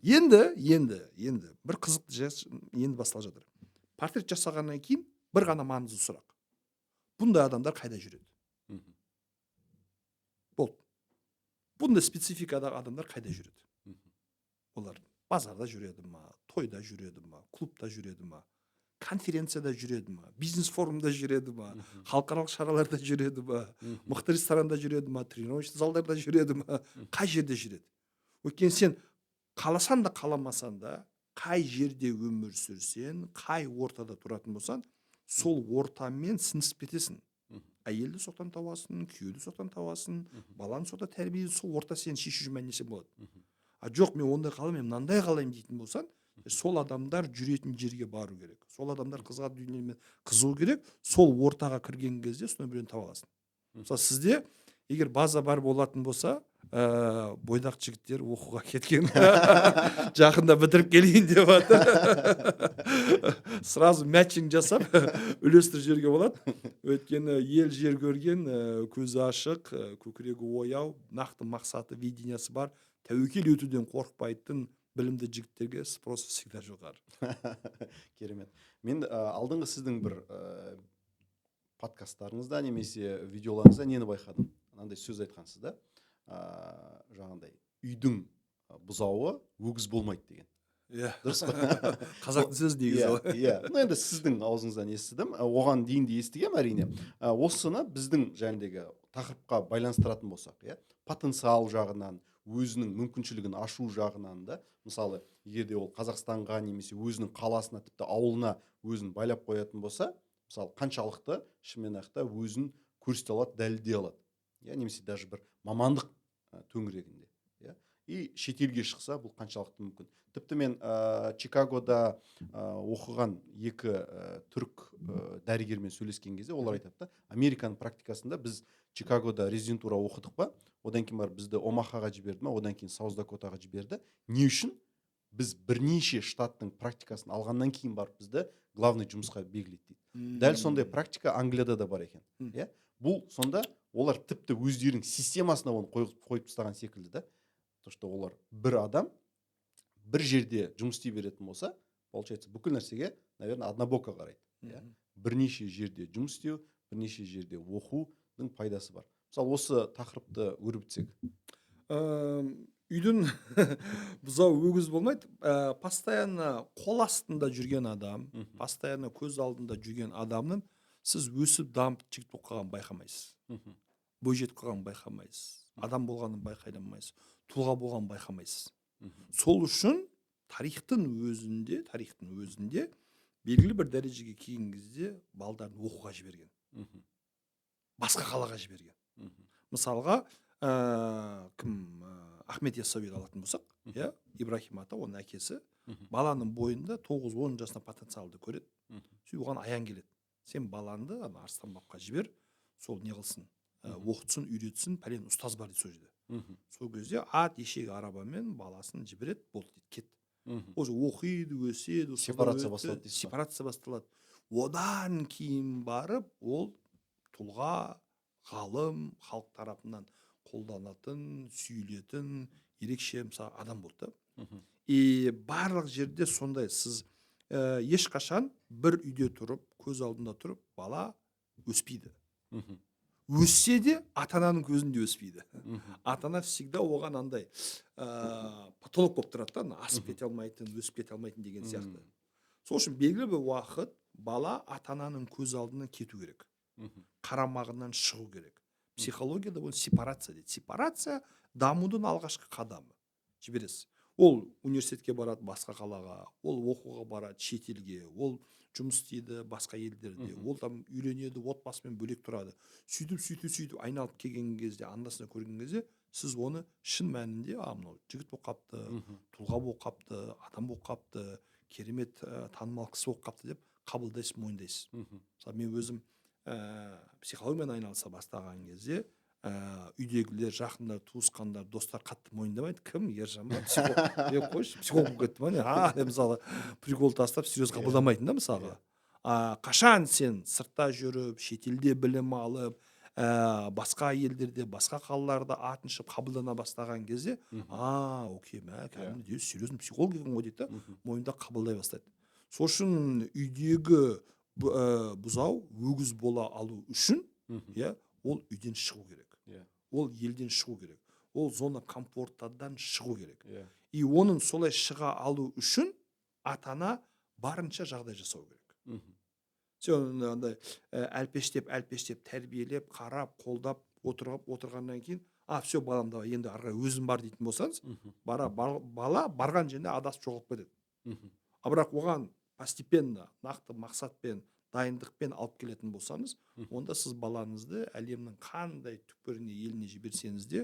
A: Енді бір қызықты жас енді басталып жатыр. Портрет жасағаннан кейін бір ғана маңызды сұрақ. Бұндай адамдар қайда жүреді? Болды. Бұндай спецификадағы адамдар қайда жүреді? Олар базарда жүреді ма, тойда жүреді ма, клубта жүреді ма, конференцияда жүреді ма, бизнес форумда жүреді ма, халықаралық шараларда жүреді ма, мықты ресторанда жүреді ма, тренировочный залдарда жүреді ма, қай жерде жүреді? Өйткені сен қаласан да қаламасан да, қай жерде өмір сүрсен, қай ортада тұратын болсан, сол ортамен сіңісіп кетесің. Әйелді соқтан табасың, күйеуді соқтан табасың, баланы соқта тәрбие, сол орта сен шешу жүрмән несе болады. А жоқ, мен ондай қалаймын, мен мынандай қалаймын дейтін болсан, сол адамдар жүретін жерге бару керек. Сол адамдар қызға дүниемен қызу керек, сол ортаға кірген кезде соны біреуін таба аласың. Мысалы сізде егер база бар болатын болса, бойдақ жігіттер оқуға кеткен, жақында бітіріп келейін деп жатыр. Сразу мэтчинг жасап үлестіріп жіберуге болады. Өйткені ел жер көрген, көзі ашық, көкірегі ояу, нақты мақсаты, видениясы бар, тәуекел етуден қорықпайтын білімді жігіттерге спрос всегда жоғары.
B: Керемет. Мен алдыңғы сіздің бір подкасттарыңызда немесе видеоларыңызда нені байқадым? Мынандай сөз айтқансыз да, жаңағындай үйдің бұзауы өгіз болмайды деген. Дұрыс қой?
A: Қазақтың сөзі негізі.
B: Енді сіздің аузыңыздан естідім, оған дейін де естігем әрине. Осыны біздің жәндегі тақырыпқа байланыстыратын болсақ, потенциал жағынан, өзінің мүмкіншілігін ашу жағынан да, мысалы, егерде ол Қазақстанға немесе өзінің қаласына, тіпті ауылына өзін байлап қоятын болса, мысалы, қаншалықты шынымен ақта өзін көрсете алады, дәлелдей алады. Немесе даже бір мамандық төңірегінде. И шетелге шықса, бұл қаншалықты мүмкін. Тіпті мен Чикагода оқыған екі түрік дәрігермен сөйлескен кезде олар айтады да, Американың практикасында біз Чикагода резидентура оқыдық па, одан кейін барып бізді Омахаға жіберді ма, одан кейін Саус Дакотаға жіберді. Не үшін? Біз бірнеше штаттың практикасын алғаннан кейін барып бізді главный жұмысқа белгілейді дейді. Дәл сондай практика Англияда да бар екен. Бұл сонда олар тіпті өздерінің системасына оны қойып тастаған секілді да. То, что олар бір адам бір жерде жұмыс істей беретін болса, получается, бүкіл нәрсеге, наверное, однобоко қарайды. бірнеше жерде жұмыс істеу, бірнеше жерде оқудың пайдасы бар. Мысалы осы тақырыпты өрбітсек.
A: Үйдің бұзау өгіз болмайды. Постоянно қол астында жүрген адам, постоянно көз алдында жүрген адамның сіз өсіп дамып жігіт болып қалғанын байқамайсыз. Бой жетіп қалғанын байқамайсыз. Адам болғанын байқаймайсыз. Тұлға болғанын байқамайсыз. Сол үшін тарихтың өзінде белгілі бір дәрежеге келген кезде балдарын оқуға жіберген. Басқа қалаға жіберген. Мысалға, кім Ахмет Яссауиді алатын болсақ, Ибрахим ата, оның әкесі, баланың бойында 9-10 жасында потенциалды көреді. Оған аян келеді. Сен баланды Арыстан бабқа жібер, сол не қылсын, оқытсын, үйретсін, пәлен ұстаз бар дейді сол жерде. Сол кезде ат, ешек, арабамен баласын жібереді, болды дейді, кет. Уже оқиды, өседі, сепарация басталады. Одан кейін барып, ол тұлға, ғалым, халық тарапынан қолданатын, сүйілетін, ерекше мысалы адам болды. Барлық жерде сондай. Сіз ешқашан бір үйде тұрып, көз алдында тұрып, бала өспейді. Өссе де ата-ананың көзінде өспейді. Ата-ана всегда оған андай потолок болып тұрады да, асып кете алмайтын, өсіп кете алмайтын деген сияқты. Сол үшін белгілі бір уақыт бала ата-ананың көз алдынан кету керек. Қарамағынан шығу керек. Психологияда бұл сепарация дейді. Сепарация дамудың алғашқы қадамы. Жібересіз. Ол университетке барады басқа қалаға, ол оқуға барады шетелге, ол жұмыс істейді басқа елдерде, ол там үйленеді, отбасымен бөлек тұрады. Сөйтіп айналып келген кезде, андасына көрген кезде, сіз оны шын мәнінде, мынау жігіт болып қапты, тұлға болып қапты, адам болып қапты, керемет танымал кісі болып қапты деп қабылдайсыз, мойындайсыз. Мысалы мен өзім психологиямен айналыса бастаған кезде үйдегілер, жақындар, туысқандар, достар қатты мойындамайды. Кім? Ержан ба? Психолог болып кетті ма? Мысалы прикол тастап серьез қабылдамайтын да мысалға. Қашан сен сыртта жүріп, шетелде білім алып, басқа елдерде, басқа қалаларда атын шығып қабылдана бастаған кезде, окей, кәдімгі серьезный психолог екен ғой дейді да, мойында қабылдай бастайды. Сол үшін үйдегі бұзау өгіз бола алу үшін, ол үйден шығу керек. Ол елден шығу керек. Ол зона комфорттардан шығу керек. И оның солай шыға алу үшін ата-ана барынша жағдай жасау керек. Сен андай әлпештеп тәрбиелеп, қарап, қолдап отырғаннан кейін, все балам давай, енді арғы өзім бар дейтін болсаңыз, бала барған жерінде адасып жоғалып кетеді. Бірақ оған постепенно, нақты мақсатпен, дайындықпен алып келетін болсаңыз, онда сіз балаңызды әлемнің қандай түкпіріне, еліне жіберсеңіз де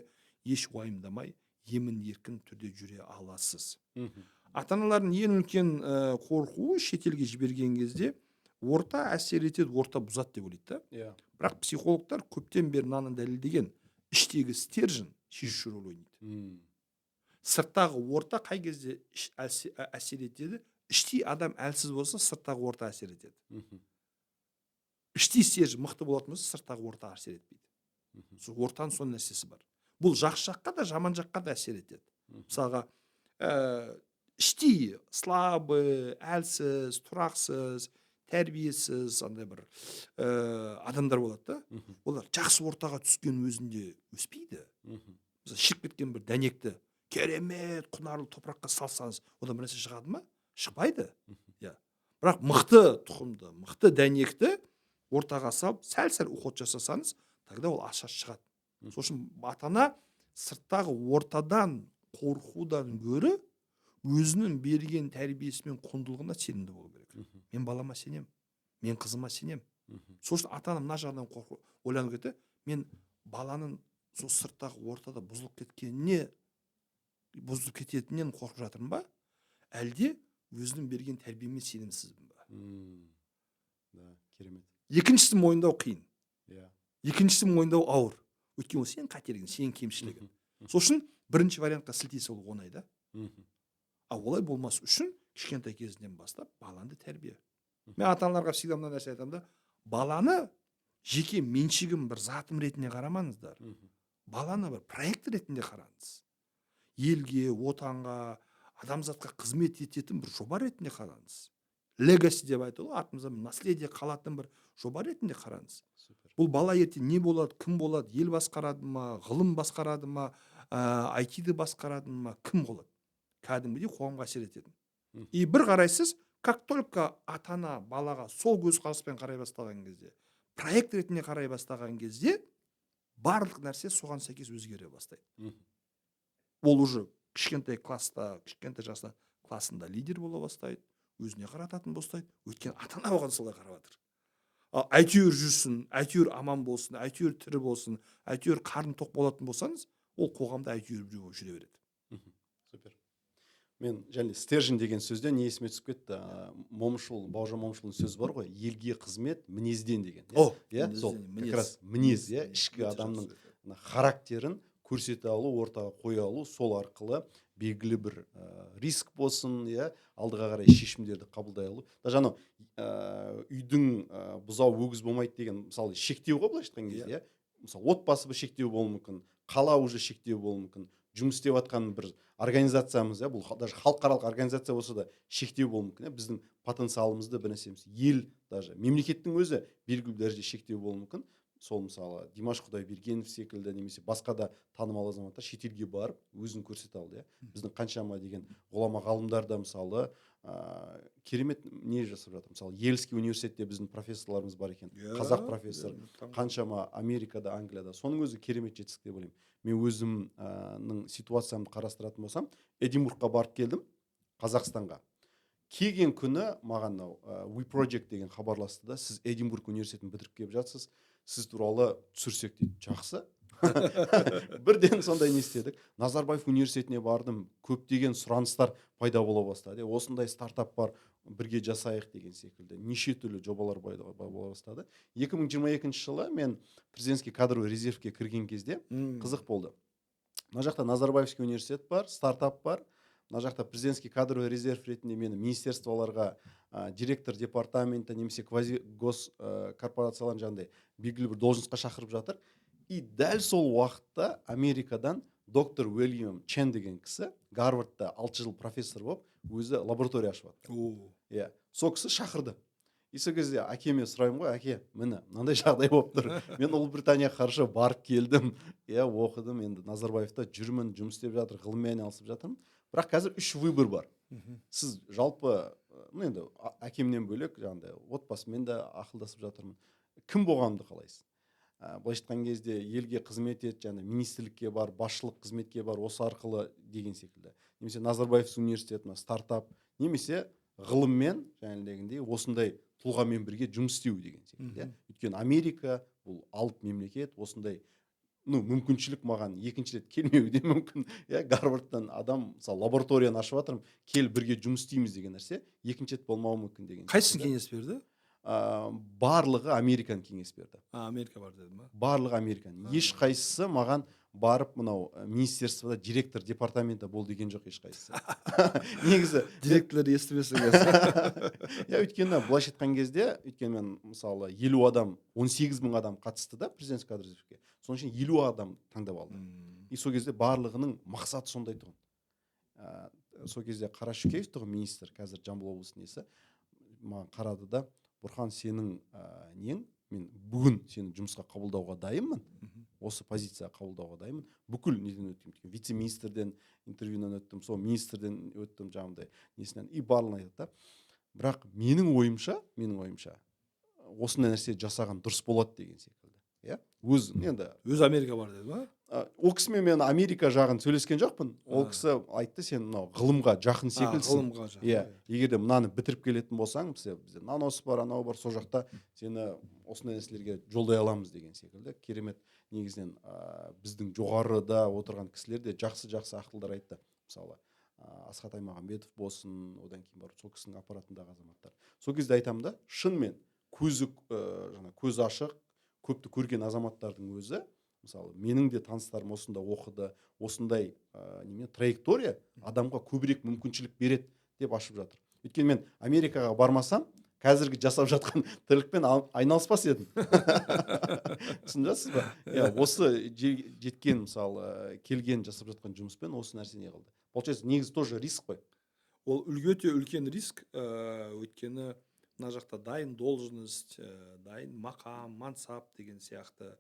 A: еш уайымдамай, емін-еркін түрде жүре аласыз. Ата-аналардың ең үлкен қорқуы шетелге жіберген кезде орта әсер етеді, орта бұзады деп ойлайды да. Бірақ психологтар көптен бері мынаны дәлелдеген, іштегі стержен шешуші рөл ойнайды. Сырттағы орта қай кезде әсер етеді? Іштей адам әлсіз болса, сырттағы орта әсер етеді. Іштей стержен мықты болатын болса, сырттағы орта әсер етпейді. Ортаның сол нәрсесі бар. Бұл жақсы жаққа да, жаман жаққа да әсер етеді. Мысалға, іштей слабы, әлсіз, тұрақсыз, тәрбиесіз андай бір адамдар болады да. Олар жақсы ортаға түскен өзінде өспейді. Шіріп кеткен бір дәнекті керемет құнарлы топыраққа салсаңыз, одан бір нәрсе шығады ма? Шықпайды. Бірақ мықты тұқымды, мықты дәнекті ортаға салып, сәл-сәл уход жасасаңыз, тогда ол аша шығады. Сол үшін ата-ана сырттағы ортадан қорқудан гөрі өзінің берген тәрбиесі мен құндылығына сенімді болу керек. Мен балама сенем, мен қызыма сенем. Сол үшін ата-ана мына жағынан ойлану керек. Мен баланың сол сырттағы ортада бұзылып кететінен қорқып жатырмын ба? Әлде өзінің берген тәрбиеме сенімсізбін ба?
B: Керемет.
A: Екіншісі мойындау қиын. Екіншісі мойындау ауыр. Өйткені ол сен қателігің, сен кемшілігің. Сол үшін бірінші вариантқа сілтей салу оңай да. Олай болмас үшін кішкентай кезінен бастап баланы тәрбие. Мен ата-аналарға всегда мына нәрсе айтамын да, баланы жеке меншігім бір затым ретінде қарамаңыздар. Баланы бір проект ретінде қараңыз. Елге, отанға, адамзатқа қызмет ететін бір жоба ретінде қараңыз. легаси деп айтады ғой, артымыздан наследие қалатын бір жоба ретінде қараңыз.
B: Супер.
A: Бұл бала ертең не болады, кім болады, ел басқарады ма, ғылым басқарады ма, IT-ді басқарады ма, кім болады? Кәдімгідей қоғамға әсер етеді.
B: Мгм.
A: И бір қарайсыз, как только ата-ана балаға сол көзқараспен қарай бастаған кезде, проект ретінде қарай бастаған кезде, барлық нәрсе соған сәйкес өзгере бастайды.
B: Мгм.
A: Ол уже кішкентай класста, кішкентай жаста классында лидер бола бастайды, өзіне қарататын бастайды. Өйткені ата-ана оған солай қарап жатыр. Әйтеуір жүрсін, әйтеуір аман болсын, әйтеуір тірі болсын, әйтеуір қарны тоқ болатын болсаңыз, ол қоғамда әйтеуір біреу болып жүре береді.
B: Мгм. Супер. Мен және стержень деген сөзден не есіме түсіп кетті. Бауыржан Момышұлының сөзі бар ғой, елге қызмет мінезден деген. Иә, сол как раз мінез, иә, ішкі адамның характерін көрсете алу, ортаға қоя алу, сол арқылы белгілі бір риск болсын, иә, алдыға қарай шешімдерді қабылдай алу. Даже анау үйдің бұзау өгіз болмайды деген мысалы шектеу ғой, былайша айтқан кезде, иә. Мысалы отбасы бір шектеу болуы мүмкін, қала уже шектеу болуы мүмкін, жұмыс істеп жатқан бір организациямыз, иә, бұл даже халықаралық организация болса да шектеу болуы мүмкін, иә. Біздің потенциалымызды бір нәрсеміз, ел, даже мемлекеттің өзі белгілі дәрежеде шектеу болуы мүмкін. Сол мысалы Димаш Құдайбергенов секілді немесе басқа да танымал азаматтар шетелге барып өзін көрсете алды, иә. Біздің қаншама деген ғұлама ғалымдар да мысалы керемет не жасап жатыр. Мысалы Йельский университетте біздің профессорларымыз бар екен, қазақ профессор, қаншама Америкада, Англияда. Соның өзі керемет жетістік деп ойлаймын. Мен өзімнің ситуациямды қарастыратын болсам, Эдинбургқа барып келдім, Қазақстанға. Келген күні маған We Project деген хабарласты да, сіз Эдинбург университетін бітіріп келіп жатсыз, сіз туралы түсірсек дейді. Жақсы. Бірден сондай не істедік. Назарбаев университетіне бардым, көптеген сұраныстар пайда бола бастады. Осындай стартап бар, бірге жасайық деген секілді. Неше түрлі жобалар пайда бола бастады. 2022 жылы мен президентский кадровый резервке кірген кезде қызық болды. Мына жақта Назарбаевский университет бар, стартап бар. Мына жақта президентский кадровый резерв ретінде мені министерстволарға директор департаменті немесе квази гос корпорациялардың жаңағыдай белгілі бір должностқа шақырып жатыр. И дәл сол уақытта Америкадан доктор Уильям Чен деген кісі Гарвардта 6 жыл профессор болып, өзі лаборатория ашып жатыр. Иә, сол кісі шақырды. И сол кезде әкеме сұраймын ғой, әке, міне мынандай жағдай болып тұр. Мен Ұлыбританияға қарсы барып келдім, иә, оқыдым, енді Назарбаевта жүрмін, жұмыс істеп жатыр, ғылыммен айналысып жатырмын. Бірақ қазір 3 выбор бар. Сіз жалпы, енді әкемнен бөлек, жаңағыдай отбасымен де ақылдасып жатырмын. Кім болғанымды қалайсыз? Былайша айтқан кезде елге қызмет ет, және министрлікке бар, басшылық қызметке бар, осы арқылы деген секілді. Немесе Назарбаев университетіне стартап, немесе ғылыммен, жаңағыдегіндей осындай тұлғамен бірге жұмыс істеу деген секілді. Өйткені Америка бұл алып мемлекет, осындай мүмкіншілік маған екінші рет келмеуі де мүмкін. Гарвардтан адам мысалы лабораторияны ашып жатырмын, кел бірге жұмыс істейміз деген нәрсе екінші рет болмауы мүмкін деген.
A: Қайсысын кеңес берді?
B: Барлығы Американ кеңес берді.
A: Америка бар деді ма?
B: Барлығы Американ. Ешқайсысы маған барып мынау министерствода директор департаменті бол деген жоқ ешқайсысы. Негізі
A: директорлар естімесіңіз.
B: Өйткені былайша айтқан кезде, өйткені мен мысалы 50 адам, 18 мың адам қатысты да президентский кадр резервке. Соның үшін 50 адам таңдап алды. И сол кезде барлығының мақсаты сондай тұғын. Сол кезде Қарашүкеев тұғын министр, қазір Жамбыл облысының несі, маған қарады да, Бұрхан, сенің нең, мен бүгін сені жұмысқа қабылдауға дайынмын, осы позицияға қабылдауға дайынмын. Бүкіл неден өттім, вице-министрден интервьюнан өттім, сол министрден өттім, жаңағыдай несінен, и барлығын айтады да. Бірақ менің ойымша, осындай нәрсе жасаған дұрыс болады деген секілді.
A: Өз Америка бар деді ма?
B: Ол кісімен мен Америка жағын сөйлескен жоқпын. Ол кісі айтты, сен мынау ғылымға жақын секілсің. Егер де мынаны бітіріп келетін болсаң, бізде наносы бар, анау бар, сол жақта сені осындай нәрселерге жолдай аламыз деген секілді. Керемет негізінен біздің жоғарыда отырған кісілер де жақсы ақылдар айтты. Мысалы Асхат Аймағамбетов болсын, одан кейін бар сол кісінің аппаратындағы азаматтар. Сол кезде айтамын да, шынымен көзі ашық, көпті көрген азаматтардың өзі, мысалы менің де таныстарым осында оқыды, осындай траектория адамға көбірек мүмкіншілік береді деп ашып жатыр. Өйткені мен Америкаға бармасам, қазіргі жасап жатқан тірлікпен айналыспас едім. Түсіндіресіз ба? Осы жеткен, мысалы келген жасап жатқан жұмыспен осы нәрсе не қылды. Получается, негізі тоже риск қой.
A: ол өте үлкен риск, өйткені мына жақта дайын должность, дайын мақам мансап деген сияқты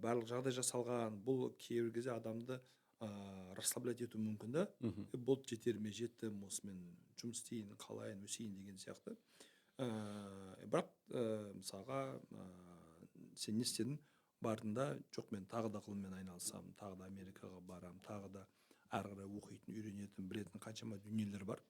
A: барлық жағдай жасалған. Бұл кейбір кезде адамды расслаблять етуі мүмкін да.
B: Мгм.
A: болды, жетер ме, жеттім, осымен жұмыс істейін, қалайын, өсейін деген сияқты. Бірақ мысалға сен не істедің? Бардың да, жоқ, мен тағы да ғылыммен айналысамын, тағы да Америкаға барам, тағы да ары қарай оқитын, үйренетін, білетін қаншама дүниелер бар.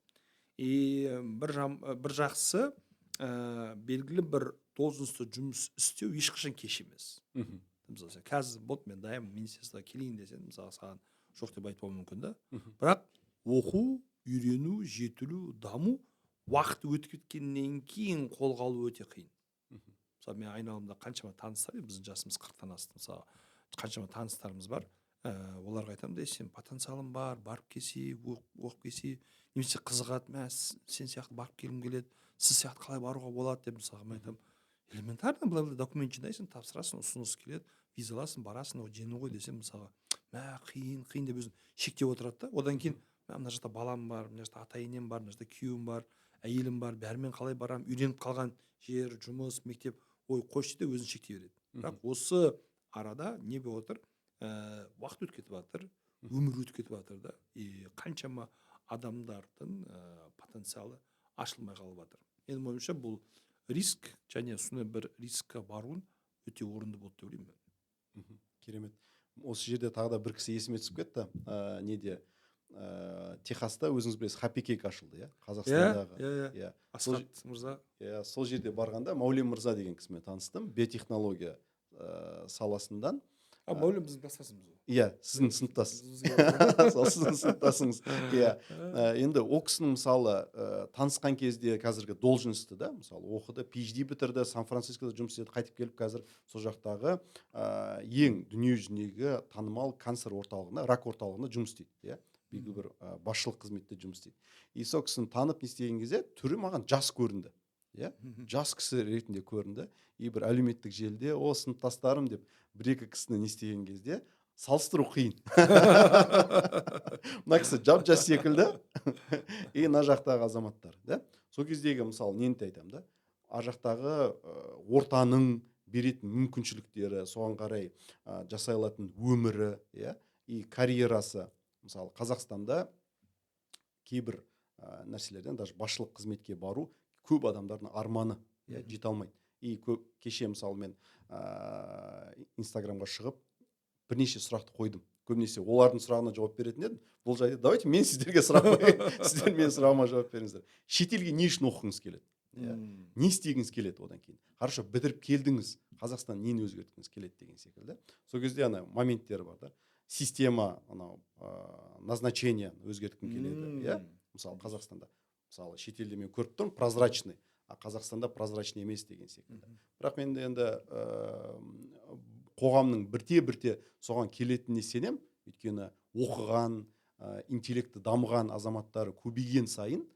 A: Бір жақсы, белгілі бір должностьта жұмыс істеу ешқашан кеш емес.
B: Мгм.
A: Мысалы сен қазір болды, мен дайынмын, министерствоға келейін десең, мысалы саған жоқ деп айтпауы мүмкін да.
B: Мгм.
A: Бірақ оқу, үйрену, жетілу, даму уақыт өтіп кеткеннен кейін қолға алу өте қиын.
B: Мгм.
A: Мысалы мен айналамда қаншама таныстар, біздің жасымыз 40-тан асты, мысалы қаншама таныстарымыз бар. Оларға айтамын да, сен потенциалың бар, барып келсе, оқып келсе, немесе қызығады, сен сияқты барып келгім келеді, сіз сияқты қалай баруға болады деп мысалға мен айтамын. Элементарно, былай документ жинайсың, тапсырасың, ұсыныс келеді, виза аласың, барасың, ол жеңіл ғой десем, мысалға қиын деп өзін шектеп отырады да. Одан кейін мына жақта балам бар, мына жақта ата енем бар, мына жақта күйеуім бар, әйелім бар, бәрімен қалай барам, үйреніп қалған жер, жұмыс, мектеп, қойшы деп өзін шектей береді. Бірақ осы арада не болып отыр? Уақыт өтіп кетіп жатыр, өмір өтіп кетіп жатыр да. Қаншама адамдардың потенциалы ашылмай қалып жатыр. Менің ойымша бұл риск, және сондай бір рискке баруын өте орынды болды деп ойлаймын мен.
B: Мгм. Керемет. Осы жерде тағы да бір кісі есіме түсіп кетті. Неде Техаста өзіңіз білесіз Happy Cake ашылды, иә, қазақстандағы. Иә.
A: Асхат мырза.
B: Иә, сол жерде барғанда Мәулен мырза деген кісімен таныстым, биотехнология саласынан.
A: Мәулен біздің класстасымыз ғой.
B: Иә, сіздің сыныптас. Сол сіздің сыныптасыңыз. Иә. Енді ол кісінің мысалы танысқан кезде қазіргі должностьті да, мысалы оқыды, PhD бітірді, Сан-Францискода жұмыс істеді, қайтып келіп қазір сол жақтағы ең дүние жүзіндегі танымал канцер орталығында, рак орталығында жұмыс істейді, иә. Белгілі бір басшылық қызметте жұмыс істейді. И сол кісіні танып не істеген кезде түрі маған жас көрінді. Иә, жас кісі ретінде көрінді. И бір әлеуметтік желіде сыныптастарым деп бір-екі кісіні не істеген кезде салыстыру қиын. Мына кісі жап-жас секілді. И мына жақтағы азаматтар, да. Сол кездегі мысалы нені айтамын да, ар жақтағы ортаның беретін мүмкіншіліктері, соған қарай жасай алатын өмірі, иә, и карьерасы. Мысалы Қазақстанда кейбір нәрселерден даже басшылық қызметке бару көп адамдардың арманы, жете алмайды. И кеше мысалы мен Инстаграмға шығып бірнеше сұрақты қойдым. Көбінесе олардың сұрағына жауап беретін едім. Бұл жайды давайте мен сіздерге сұрақ қояйын, сіздер менің сұрағыма жауап беріңіздер. Шетелге не үшін оқығыңыз келеді? Не істегіңіз келеді одан кейін? Хорошо, бітіріп келдіңіз, Қазақстан нені өзгерткіңіз келеді деген секілді. Сол кезде ана моменттері бар да. Система, анау назначение өзгерткім келеді, иә? Мысалы Қазақстанда, мысалы шетелде мен көріп тұрмын, прозрачный, а Қазақстанда прозрачный емес деген секілді. Бірақ мен енді қоғамның бірте-бірте соған келетініне сенем, өйткені оқыған, интеллекті дамыған азаматтары көбейген сайын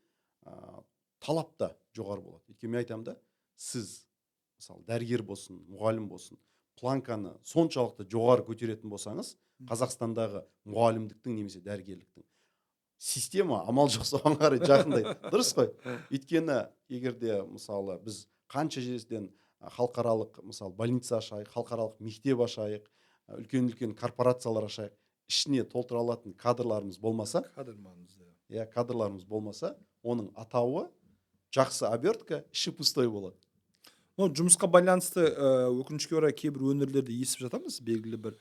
B: талап та жоғары болады. Өйткені мен айтамын да, сіз мысалы дәрігер болсын, мұғалім болсын, планканы соншалықты жоғары көтеретін болсаңыз, Қазақстандағы мұғалімдіктің немесе дәрігерліктің система амал жоқ соған қарай жақындайды. Дұрыс қой? Өйткені егерде мысалы біз қанша жерден халықаралық мысалы больница ашайық, халықаралық мектеп ашайық, үлкен корпорациялар ашайық, ішіне толтыра алатын кадрларымыз болмаса, кадрларымыз болмаса, оның атауы жақсы обертка, іші пустой болады.
A: Жұмысқа байланысты өкінішке орай кейбір өңірлерде естіп жатамыз, белгілі бір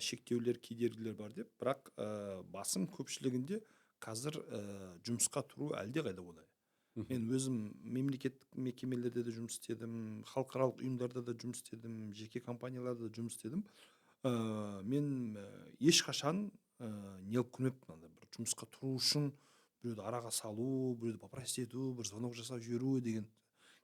A: шектеулер, кедергілер бар деп, бірақ басым көпшілігінде қазір жұмысқа тұру әлде қайда оңай. Мен өзім мемлекеттік мекемелерде де жұмыс істедім, халықаралық ұйымдарда да жұмыс істедім, жеке компанияларда да жұмыс істедім. Мен ешқашан неғып көрмеппін, бір жұмысқа тұру үшін біреуді араға салу, біреуді попросить ету, бір звонок жасап жіберу деген.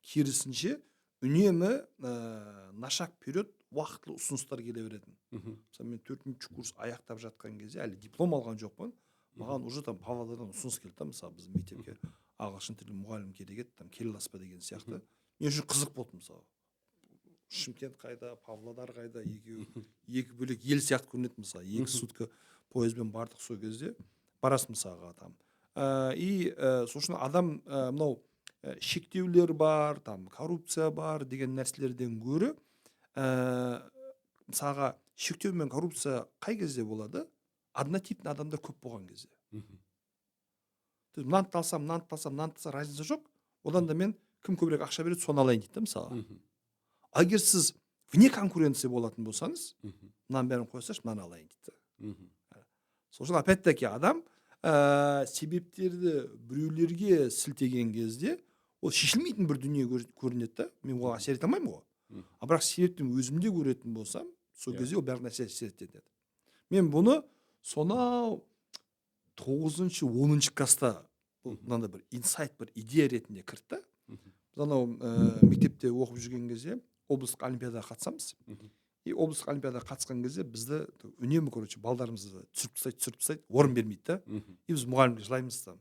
A: Керісінше үнемі на шаг вперед уақытлы ұсыныстар келе беретін. Мысалы мен 4-ші курс аяқтап жатқан кезде, әлі диплом алған жоқпын, маған уже там Павлодардан ұсыныс келді, мысалы біздің мектепке ағылшын тілі мұғалім керек еді, там келе аласыз ба деген сияқты. Мен үшін қызық болды, мысалы Шымкент қайда, Павлодар қайда, екі бөлек ел сияқты көрінеді. Мысалы 2 сутка поездбен бардық сол кезде. Барасың мысалға там И сол үшін адам мынау шектеулер бар, там коррупция бар деген нәрселерден гөрі мысалға шектеу мен коррупция қай кезде болады? Однотипный адамдар көп болған кезде.
B: Мгм.
A: То есть мынаны алсам, мынаны алсам, мынаны алсам разница жоқ. Одан да мен кім көбірек ақша береді, соны алайын дейді да мысалға.
B: Мгм.
A: Егер сіз вне конкуренция болатын болсаңыз,
B: Мгм.
A: мынаның бәрін қойсашы, мынаны алайын дейді.
B: Мгм.
A: Сол үшін опять-таки адам себептерді біреулерге сілтеген кезде ол шешілмейтін бір дүние көрінеді да. Мен оған әсер ете алмаймын ғой.
B: Мгм.
A: Бірақ себептің өзімде көретін болсам, сол
B: Иә.
A: кезде ол бәрі нәрсе әсер етеді. Мен бұны сонау 9-шы 10-шы класста мынандай бір инсайт, бір идея ретінде кірді да.
B: Мгм.
A: Біз анау мектепте оқып жүрген кезде облыстық олимпиадаға қатысамыз.
B: Мгм.
A: И облыстық олимпиадаға қатысқан кезде бізді үнемі балдарымызды түсіріп тастайды, орын бермейді да.
B: Мгм.
A: И біз мұғалімге жылаймыз там.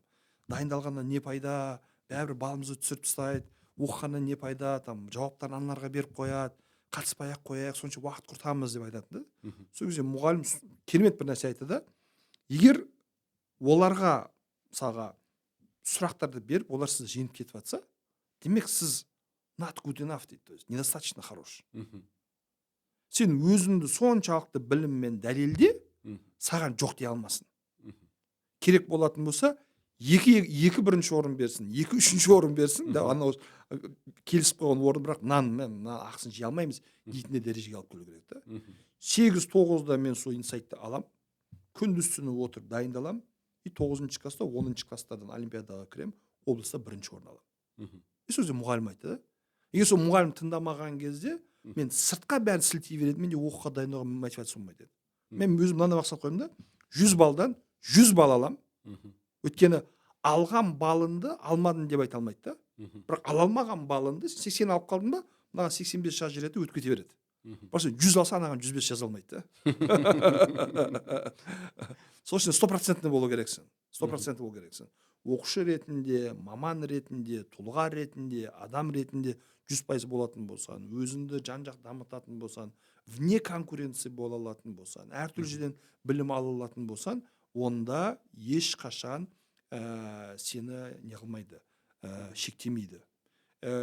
A: Дайындалғаннан не пайда, бәрібір балымызды түсіріп тастайды, оқығаннан не пайда, там жауаптарын аналарға беріп қояды, қатыспай ақ қояйық, сонша уақыт құртамыз деп айтады да.
B: Мгм.
A: Сол кезде мұғалім керемет бір нәрсе айтты да. Егер оларға мысалға сұрақтарды беріп, олар сізді жеңіп кетіп жатса, демек сіз not good enough дейді, то есть недостаточно хорош.
B: Мгм.
A: Сен өзіңді соншалықты біліммен дәлелде,
B: Мгм.
A: саған жоқ дей алмасын.
B: Мгм.
A: Керек болатын болса, екі бірінші орын берсін, екі үшінші орын берсін, да анау келісіп қойған орын, бірақ мына ақысын жей алмаймыз дейтін дәрежеге алып келу керек та.
B: Мгм.
A: 8-9-да мен сол инсайтты алам, күндіз түні отырып дайындалам, и 9-шы класста 10-шы класстардан олимпиадаға кірем, облыста бірінші орын алам.
B: Мгм.
A: И сол жерде мұғалім айтты да. Егер сол мұғалім тыңдамаған кезде мен сыртқа бәрін сілтей береді, менде оқуға дайындауға мотивация болмайды еді. Мен өзім мынандай мақсат қойдым да, 100 балдан 100 бал алам.
B: Мгм.
A: Өйткені алған балынды алмадым деп айта алмайды да.
B: Мгм.
A: Бірақ ала алмаған балынды 80 алып қалдың ба, мынаған 85 шақ жүреді, өтіп кете береді.
B: Мгм.
A: Просто 100 алса, анаған 105 жаза алмайды да. Сол үшін 100% болу керексің. 100% болу керексің. Оқушы ретінде, маман ретінде, тұлға ретінде, адам ретінде 100% болатын болсан, өзіңді жан-жақ дамытатын болсан, вне конкуренция бола алатын болсан, әртүрлі жерден білім ала алатын болсан, онда ешқашан сені не қылмайды, шектемейді.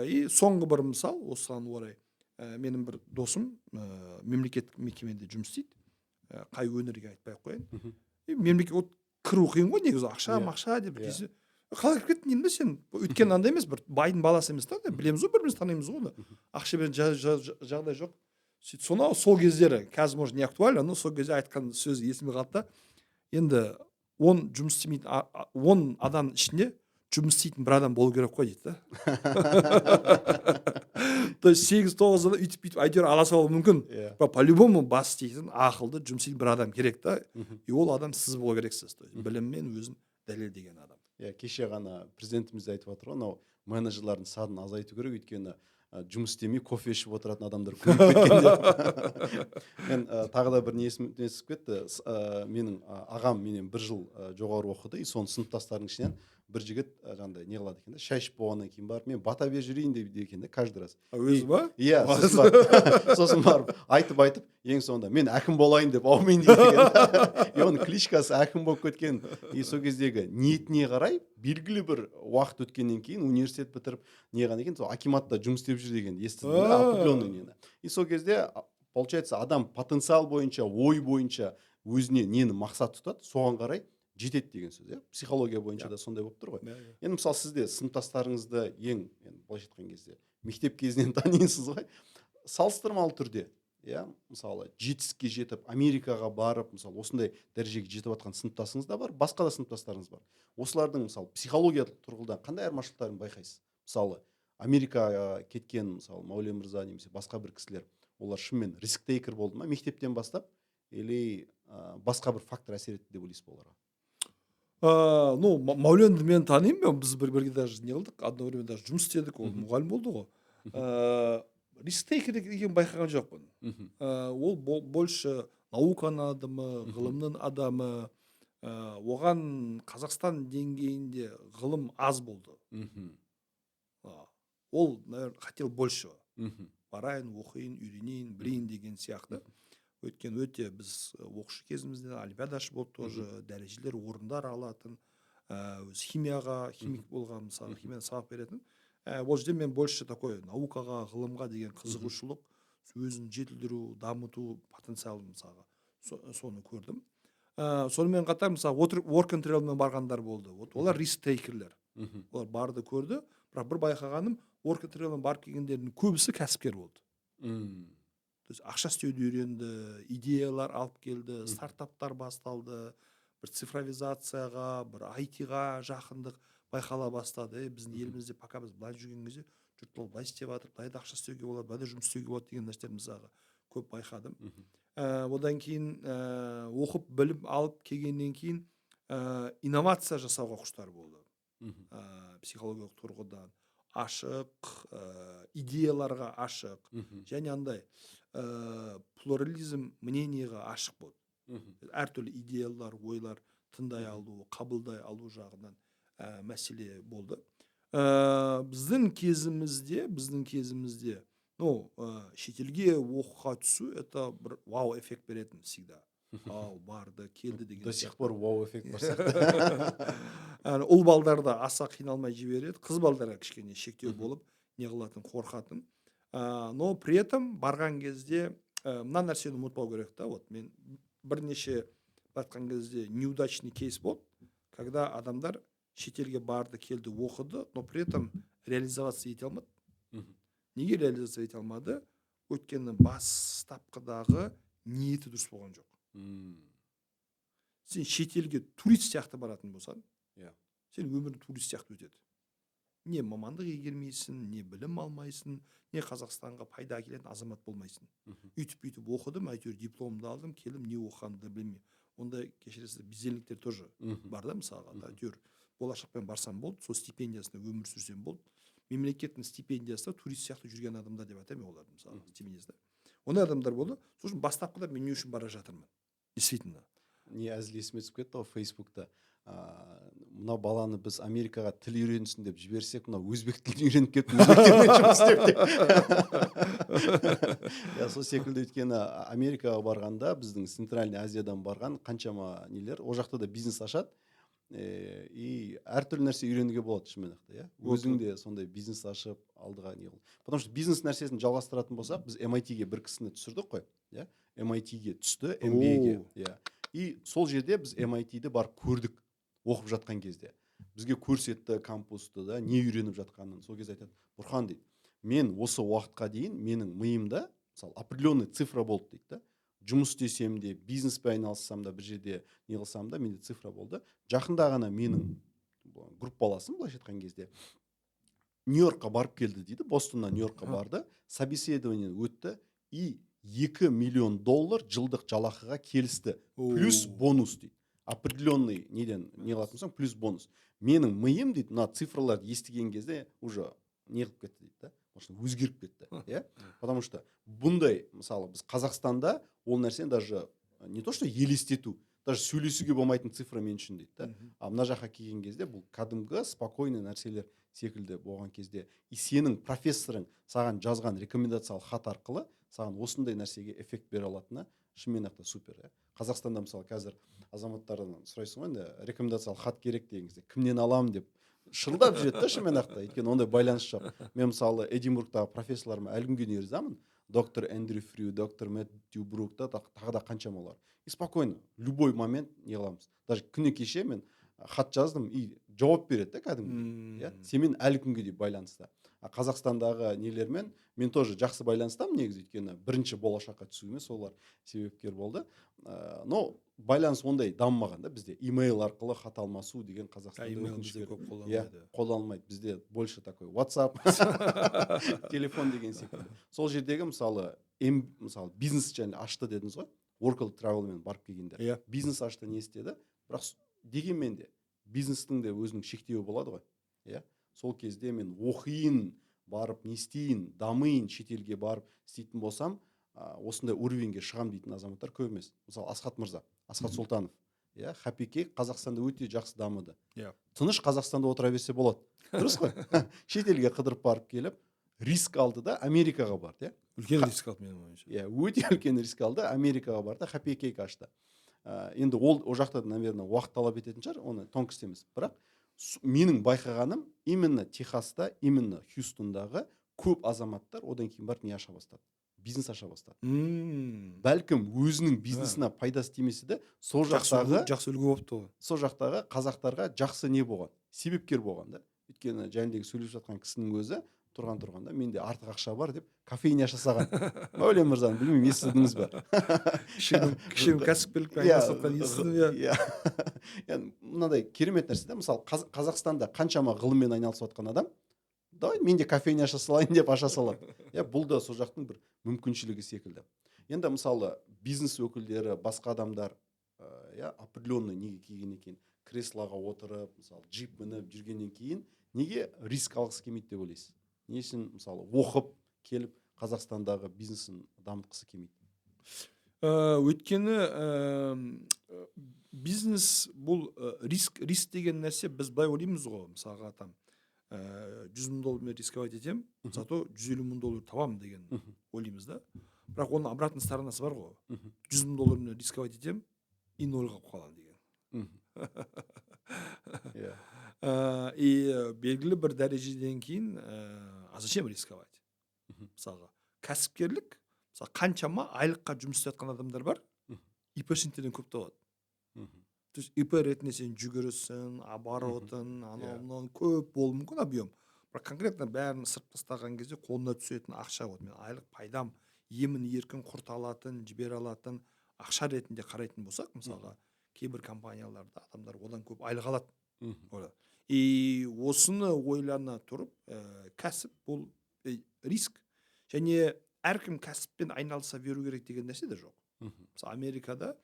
A: И соңғы бір мысал, осыған орай, менің бір досым мемлекеттік мекемеде жұмыс істейді. Қай өңірге айтпай ақ қояйын.
B: Мгм.
A: И мемлекет кіру қиын ғой негізі,
B: Иә.
A: ақша деп
B: Иә.
A: десе, қалай кіріп кеттің деймін да сен. Өйткені андай емес, бір байдың баласы емес та, білеміз ғой, бір-бірімізді танимыз ғой да. Ақшамен жағдай жоқ. Сөйтіп сонау сол кездері, қазір может не актуально, но сол кезде айтқан сөзі есіме қалды да. Енді 10 жұмыс істемейтін 10 адам ішінде жұмыс істейтін бір адам болу керек қой дейді да. То есть 8-9-да үйтіп әйтеуір ала салуы мүмкін.
B: Иә.
A: Бірақ по-любому бас істейтін, ақылды жұмыс істейтін бір адам керек та.
B: Мгм.
A: И ол адам сіз болу керексіз. То есть біліммен өзін дәлелдеген адам.
B: Иә, кеше ғана президентіміз де айтып жатыр ғой, анау менеджерлардың санын азайту керек, өйткені жұмыс істемей кофе ішіп отыратын адамдар көбейіп кеткен деп. Мен тағы да бір несіп кетті. Менің ағам менен бір жыл жоғары оқыды, и соның сыныптастарының ішінен бір жігіт жаңағыдай не қылады екен да, шай ішіп болғаннан кейін барып, мен бата беріп жүрейін дейді екен да, каждый раз.
A: Өзі ба?
B: Иә, сосын барып айтып ең соңында мен әкім болайын деп аумин дейді екен. И оның кличкасы әкім болып кеткен. И сол кездегі ниетіне қарай белгілі бір уақыт өткеннен кейін университет бітіріп неған екен, сол акиматта жұмыс істеп жүр деген естідім да, определенный нені. И сол кезде получается адам потенциал бойынша, ой бойынша өзіне нені мақсат тұтады, соған қарай жетеді деген сөз, иә. Психология бойынша да сондай болып тұр ғой. Енді мысалы сізде сыныптастарыңызды ең былайша айтқан кезде мектеп кезінен танисыз ғой. Салыстырмалы түрде, иә, мысалы жетістікке жетіп, Америкаға барып, мысалы осындай дәрежеге жетіп жатқан сыныптасыңыз да бар, басқа да сыныптастарыңыз бар. Осылардың мысалы психологиялық тұрғыдан қандай айырмашылықтарын байқайсыз? Мысалы Америкаға кеткен, мысалы Мәулен мырза немесе басқа бір кісілер, олар шынымен риск тейкер болды ма мектептен бастап, или басқа бір фактор әсер етті деп ойлайсыз ба оларға?
A: Ну, Мәуленді мен танимын, біз бірге даже не қылдық, одно время даже жұмыс істедік, ол мұғалім болды ғой. Риск-тейкер екенін байқаған жоқпын. Ол больше науканың адамы, ғылымның адамы. Оған Қазақстан деңгейінде ғылым аз болды. Ол, наверное, хотел больше. Барайын, оқиын, үйренейін, білейін деген сияқты. Өткен өте біз оқушы кезімізде олимпиадашы болып тоже дәрежелер, орындар алатын. өзі химик болған, мысалы химияны сабақ беретін. Ол жерде мен больше такой наукаға, ғылымға деген қызығушылық, өзін жетілдіру, дамыту потенциалын мысалға соны көрдім. Сонымен қатар мысалы work and travelмен барғандар болды. Вот олар риск тейкерлер. Олар барды көрді, бірақ бір байқағаным work and travelмен барып келгендердің көбісі кәсіпкер болды. То есть ақша істеуді үйренді, идеялар алып келді, стартаптар басталды, бір цифровизацияға, бір IT-ға жақындық байқала бастады. Біздің елімізде пока біз былай жүрген кезде жұрт ол былай істеп жатыр, былай да ақша істеуге болады, былай да жұмыс істеуге болады деген нәрселерді мысалға көп байқадым. Одан кейін оқып білім алып келгеннен кейін инновация жасауға құштар болды. Психологиялық тұрғыдан ашық, идеяларға ашық, және андай плурализм мнениеға ашық болды. Әртүрлі идеялар, ойлар тыңдай алу, қабылдай алу жағынан мәселе болды. Біздің кезімізде шетелге оқуға түсу это бір вау эффект беретін всегда. Барды, келді деген.
B: До сих пор вау эффект бар сияқты.
A: Ұл балдар да аса қиналмай жібереді, қыз балдарға кішкене шектеу болып, не қылатын, қорқатын. Но при этом барған кезде мына нәрсені ұмытпау керек та. Вот мен бірнеше батқан кезде неудачный кейс болды, когда адамдар шетелге барды, келді, оқыды, но при этом реализация ете алмады. Неге реализация ете алмады? Өйткені бастапқыдағы ниеті дұрыс болған жоқ. Сен шетелге турист сияқты баратын болсан, сен өмірің турист сияқты өтеді. Не мамандық игермейсің, не білім алмайсың, не Қазақстанға пайда әкелетін азамат болмайсың. Үйтіп оқыдым, әйтеуір дипломды алдым, келдім, не оқығанымды білмеймін. Онда кешіресіз бездельниктер тоже бар да, мысалға. Әйтеуір болашақпен барсам болды, сол стипендиясына өмір сүрсем болды. Мемлекеттің стипендиясында турист сияқты жүрген адамдар деп айтамын оларды, мысалы, стипендиясында. Ондай адамдар болды. Сосын бастапқыда мен не үшін бара жатырмын? Действительно.
B: Не әзіл есіме түсіп кетті ғой Фейсбукта. Мына баланы біз Америкаға тіл үйренсін деп жіберсек, мына өзбек тілін үйреніп кетті, өзбектермен жұмыс істеп деп. Сол секілді, өйткені Америкаға барғанда біздің Центральный Азиядан барған қаншама нелер, ол жақта да бизнес ашады. И әртүрлі нәрсе үйренуге болады шынымен ақта, өзің де сондай бизнес ашып алдыға не қыл. Потому что бизнес нәрсесін жалғастыратын болсақ, біз MIT-ге бір кісіні түсірдік қой, MIT-ге түсті, MBA-ге. И сол жерде біз MIT-ді барып көрдік, оқып жатқан кезде. Бізге көрсетті кампусты да, не үйреніп жатқанын. Сол кезде айтады, Бұрхан дейді, мен осы уақытқа дейін менің миымда, мысалы, определенный цифра болды дейді да. Жұмыс істесем де, бизнеспен айналыссам да, бір жерде не қылсам да, менде цифра болды. Жақында ғана менің группаласым, былайша айтқан кезде, Нью-Йоркқа барып келді дейді, Бостоннан Нью-Йоркқа барды, собеседование өтті, и $2 миллион жылдық жалақыға келісті, плюс бонус дейді. Определенный неден не қылатын соң, плюс бонус. Менің миым дейді, мына цифраларды естіген кезде уже не қылып кетті дейді да. Өзгеріп кетті, потому что бұндай, мысалы, біз Қазақстанда ол нәрсені даже не то что елестету, даже сөйлесуге болмайтын цифра мен үшін дейді да. Мына жаққа келген кезде бұл кәдімгі спокойный нәрселер секілді болған кезде, и сенің профессорың саған жазған рекомендациялық хат арқылы саған осындай нәрсеге эффект бере алатыны шынымен ақта супер. Қазақстанда мысалы қазір азаматтардан сұрайсың ғой, енді рекомендациялық хат керек деген кезде кімнен аламын деп шырылдап жүреді да шынымен ақта. Өйткені ондай байланыс жоқ. Мен мысалы Эдинбургтағы профессорларыма әлі күнге дейін ризамын. Доктор Эндрю Фрю, доктор Мэтью Брукта тағы да қаншама олар. И спокойно, любой момент не қыламыз. Даже күні кеше мен хат жаздым и жауап береді да кәдімгі. Семен әлі күнге дейін байланыста. Қазақстандағы нелермен мен тоже жақсы байланыстамын негізі, өйткені бірінші болашаққа түсуіме солар себепкер болды. Но байланыс ондай дамымаған да бізде. Имейл арқылы хат алмасу деген Қазақстанда
A: өкінішке көп
B: қолданылмайды. Бізде больше такой WhatsApp, телефон деген секілді. Сол жердегі мысалы бизнес және ашты дедіңіз ғой, work and travelмен барып келгендер. Бизнес ашты не істеді? Бірақ дегенмен де бизнестің де өзінің шектеуі болады ғой. Сол кезде мен оқиын, барып не істейін, дамиын, шетелге барып істейтін болсам, осындай уровеньге шығам дейтін азаматтар көп емес. Мысалы Асхат мырза, Асхат Сұлтанов, Хапеке Қазақстанда өте жақсы дамыды. Тыныш Қазақстанда отыра берсе болады. Дұрыс қой? Шетелге қыдырып барып келіп, риск алды да Америкаға барды.
A: Үлкен риск алды менің ойымша.
B: Өте үлкен риск алды, Америкаға барды, Хапеке ашты. енді ол жақта наверное уақыт талап ететін шығар, оны тонкость емес, бірақ менің байқағаным именно Техаста, именно Хьюстондағы көп азаматтар одан кейін барып не аша бастады, бизнес аша бастады. Бәлкім өзінің бизнесіне пайдасы тимесе де сол жақтағы
A: болыпты ғой.
B: сол жақтағы қазақтарға жақсы не болған, себепкер болған да. Өйткені жәнедегі сөйлеп жатқан кісінің өзі тұрғанда менде артық ақша бар деп кофейня жасаған. Мәулен мырзаны білмеймін, естідіңіз бе?
A: Кішігірім кәсіпкерлікпен айналысып естідім, иә.
B: Яғни мынадай керемет нәрсе да, мысалы Қазақстанда қаншама ғылыммен айналысып жатқан адам, давай мен де кофейня аша салайын деп аша салады. Бұл да сол жақтың бір мүмкіншілігі секілді. Енді мысалы бизнес өкілдері, басқа адамдар определенный неге келгеннен кейін, креслоға отырып, мысалы джип мініп жүргеннен кейін неге риск алғысы келмейді деп ойлайсыз? Не үшін мысалы оқып келіп Қазақстандағы бизнесін дамытқысы келмейді?
A: Өйткені бизнес бұл риск деген нәрсе, біз былай ойлаймыз ғой, мысалға там $100,000 рисковать етем, зато $150,000 табам деген ойлаймыз да. Бірақ оның обратный сторонасы бар ғой. $100,000 рисковать етем, и нольға қалам деген. И белгілі бір дәрежеден кейін а зачем рисковать? Мысалға кәсіпкерлік, мысалы қаншама айлыққа жұмыс істеп жатқан адамдар бар, ипшентерден көп табады. То есть ИП ретінде сен жүгірісің, оборотын, анау көп болуы мүмкін объем. Бірақ конкретно бәрін сырып тастаған кезде қолына түсетін ақша вот, мен айлық пайдам емін еркін құрт алатын, жібере алатын ақша ретінде қарайтын болсақ, мысалға кейбір компанияларда адамдар одан көп айлық алады. И осыны ойлана тұрып, кәсіп бұл риск. Және әркім кәсіппен айналыса беру керек деген нәрсе де жоқ. Мысалы Америкада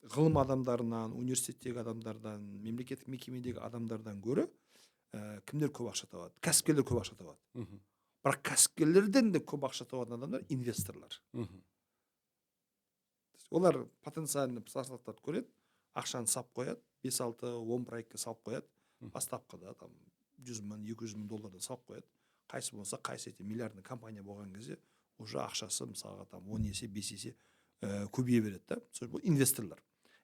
A: ғылым адамдарынан, университеттегі адамдардан, мемлекеттік мекемедегі адамдардан гөрі кімдер көп ақша табады? Кәсіпкерлер көп ақша табады. Бірақ кәсіпкерлерден де көп ақша табатын адамдар инвесторлар. Олар потенциальный startup-тарды көреді, ақшаны сап қояды, 5-6-10 проектке салып қояды, бастапқыда там $100,000-200,000 салып қояды. Қайсы болса, қайсы миллиардный компания болған кезде уже ақшасы мысалға там 10 есе, 5 есе көбейе береді да. Бұл инвесторлар.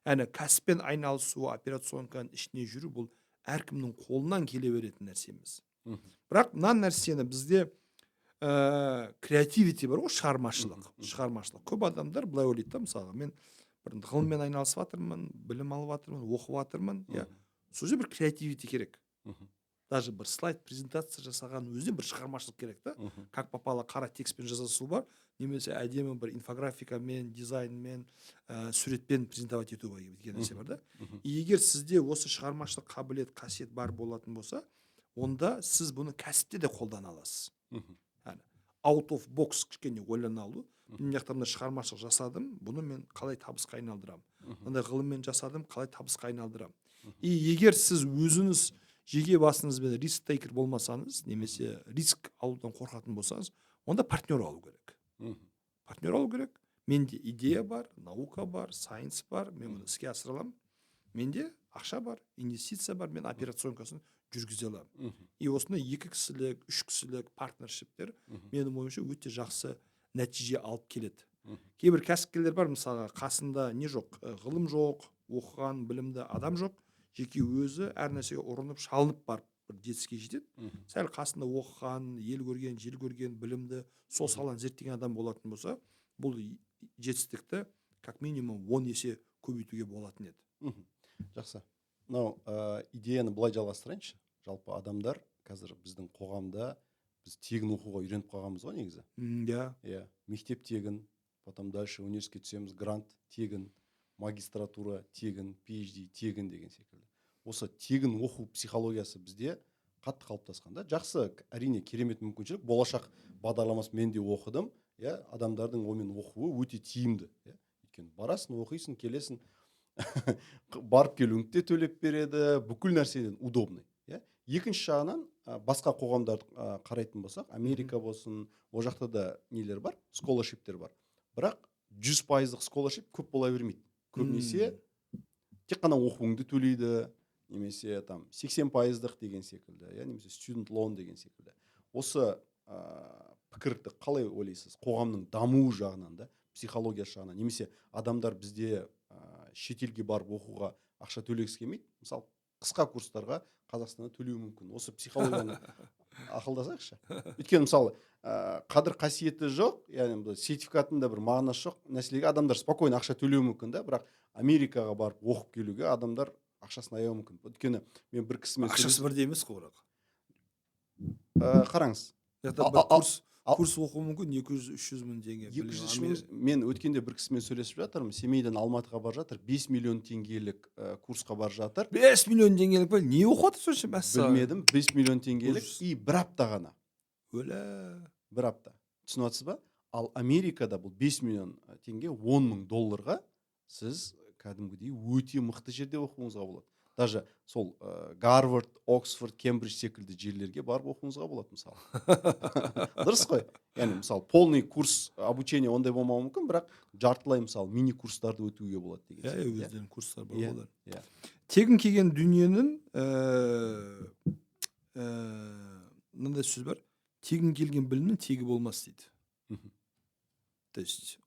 A: Яғни кәсіппен айналысу, операционканың ішіне жүру бұл әркімнің қолынан келе беретін нәрсе емес. Бірақ мына нәрсені бізде креативити бар ғой, шығармашылық. Көп адамдар былай ойлайды да, мысалға мен бір ғылыммен айналысып жатырмын, білім алып жатырмын, оқып жатырмын, сол жерде бір креативити керек. Даже бір слайд презентация жасаған өзіне бір шығармашылық керек та. Как попало қара текстпен жазасу бар, немесе әдемі бір инфографикамен, дизайнмен, суретпен презентовать ету деген нәрсе бар да. Егер сізде осы шығармашылық қабілет, қасиет бар болатын болса, онда сіз бұны кәсіпте де қолдана аласыз. Out of box кішкене ойлана алу. Мен жақтарында шығармашылық жасадым, бұны мен қалай табысқа айналдырам. Мындай ғылыммен жасадым, қалай табысқа айналдырам. И егер сіз өзіңіз жеке басыңызбен риск тейкер болмасаңыз, немесе риск алудан қорқатын болсаңыз, онда партнер алу керек. Менде идея бар, наука бар, сайенс бар, мен оны іске асыра аламын. Менде ақша бар, инвестиция бар, мен операционкасын жүргізе аламын. И осындай 2 кісілік, 3 кісілік партнершиптер менің ойымша өте жақсы нәтиже алып келеді. Кейбір кәсіпкерлер бар, мысалға қасында не жоқ, ғылым жоқ, оқыған, білімді адам жоқ, жеке өзі әр нәрсеге ұрынып, шалынып барып бір жетістікке жетеді. Сәл қасында оқыған, ел көрген, жел көрген, білімді, сол саланы зерттеген адам болатын болса, бұл жетістікті как минимум 10 есе көбейтуге болатын еді.
B: Жақсы. Мынау идеяны былай жалғастырайыншы. Жалпы адамдар қазір біздің қоғамда біз тегін оқуға үйреніп қалғанбыз ғой негізі. Мектеп тегін, потом дальше университетке түсеміз, грант тегін, магистратура тегін, PhD тегін деген секілді. Осы тегін оқу психологиясы бізде қатты қалыптасқан да. Жақсы, әрине керемет мүмкіншілік. Болашақ бағдарламасы мен де оқыдым. Адамдардың онымен оқуы өте тиімді. Өйткені барасың, оқисың, келесің, барып келуіңді де төлеп береді, бүкіл нәрседен удобный. Екінші жағынан басқа қоғамдарды қарайтын болсақ, Америка болсын, ол жақта да нелер бар, scholarship'тер бар. Бірақ 100%-ық scholarship көп бола бермейді. Көбінесе тек қана оқуыңды төлейді, немесе там 80%-ық деген секілді, немесе student loan деген секілді. Осы пікірді қалай ойлайсыз? Қоғамның дамуы жағынан да психологиясы жағынан. Немесе адамдар бізде шетелге барып оқуға ақша төлегісі келмейді. Мысалы қысқа курстарға Қазақстанда төлеуі мүмкін. Осы психологияны ақылдасайықшы. Өйткені мысалы қадір қасиеті жоқ, яғни сертификатында бір мағынасы жоқ нәрселерге адамдар спокойно ақша төлеуі мүмкін да, бірақ Америкаға барып оқып келуге адамдар ақшасын аяуы мүмкін. Өйткені мен бір кісімен
A: ақшасы бірдей емес қой бірақ.
B: Қараңыз.
A: Курс оқу мүмкін 200-300 мың теңге.
B: 200 мың. Мен өткенде бір кісімен сөйлесіп жатырмын. Семейден Алматыға бар жатыр. 5 миллион теңгелік курсқа бар жатыр.
A: 5 миллион теңгелік па? Не оқып жатыр сонша?
B: Білмедім. 5 миллион теңгелік и бір апта ғана. Бір апта. Түсініп жатсыз ба? Ал Америкада бұл 5 миллион теңге 10 мың долларға сіз кәдімгідей өте мықты жерде оқуыңызға болады. Даже сол Гарвард, Оксфорд, Кембридж секілді жерлерге барып оқуыңызға болады мысалы. Дұрыс қой? Яғни мысалы полный курс обучения ондай болмауы мүмкін, бірақ жартылай мысалы мини курстарды өтуге болады деген.
A: Өздерінің курстары бар олар.
B: Тегін
A: келген дүниенің мынандай сөз бар. Тегін келген білімнің тегі болмас дейді. То есть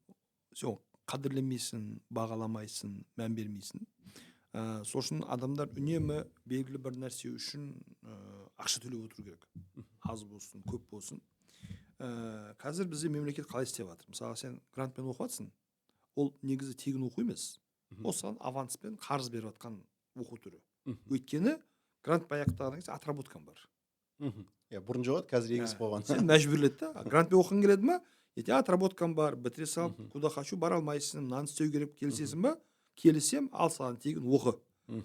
A: сен қадірлемейсің, бағаламайсың, мән бермейсің. Сол үшін адамдар үнемі белгілі бір нәрсе үшін ақша төлеп отыру керек. Аз болсын, көп болсын. Қазір бізде мемлекет қалай істеп жатыр? Мысалы, сен грантпен оқып жатсың, ол негізі тегін оқу емес. Ол саған аванспен қарыз беріп жатқан оқу түрі. Өйткені грант аяқтағаннан кейін отработкаң бар.
B: Бұрын жоқ еді, қазір егіз қойған.
A: Сен мәжбүрледі да. Грантпен оқығың келеді ма? Отработкаң бар, бітіре салып, куда хочу бара алмайсың, мынаны істеу керек, келісесің ба? Келісем, ал саған тегін оқы.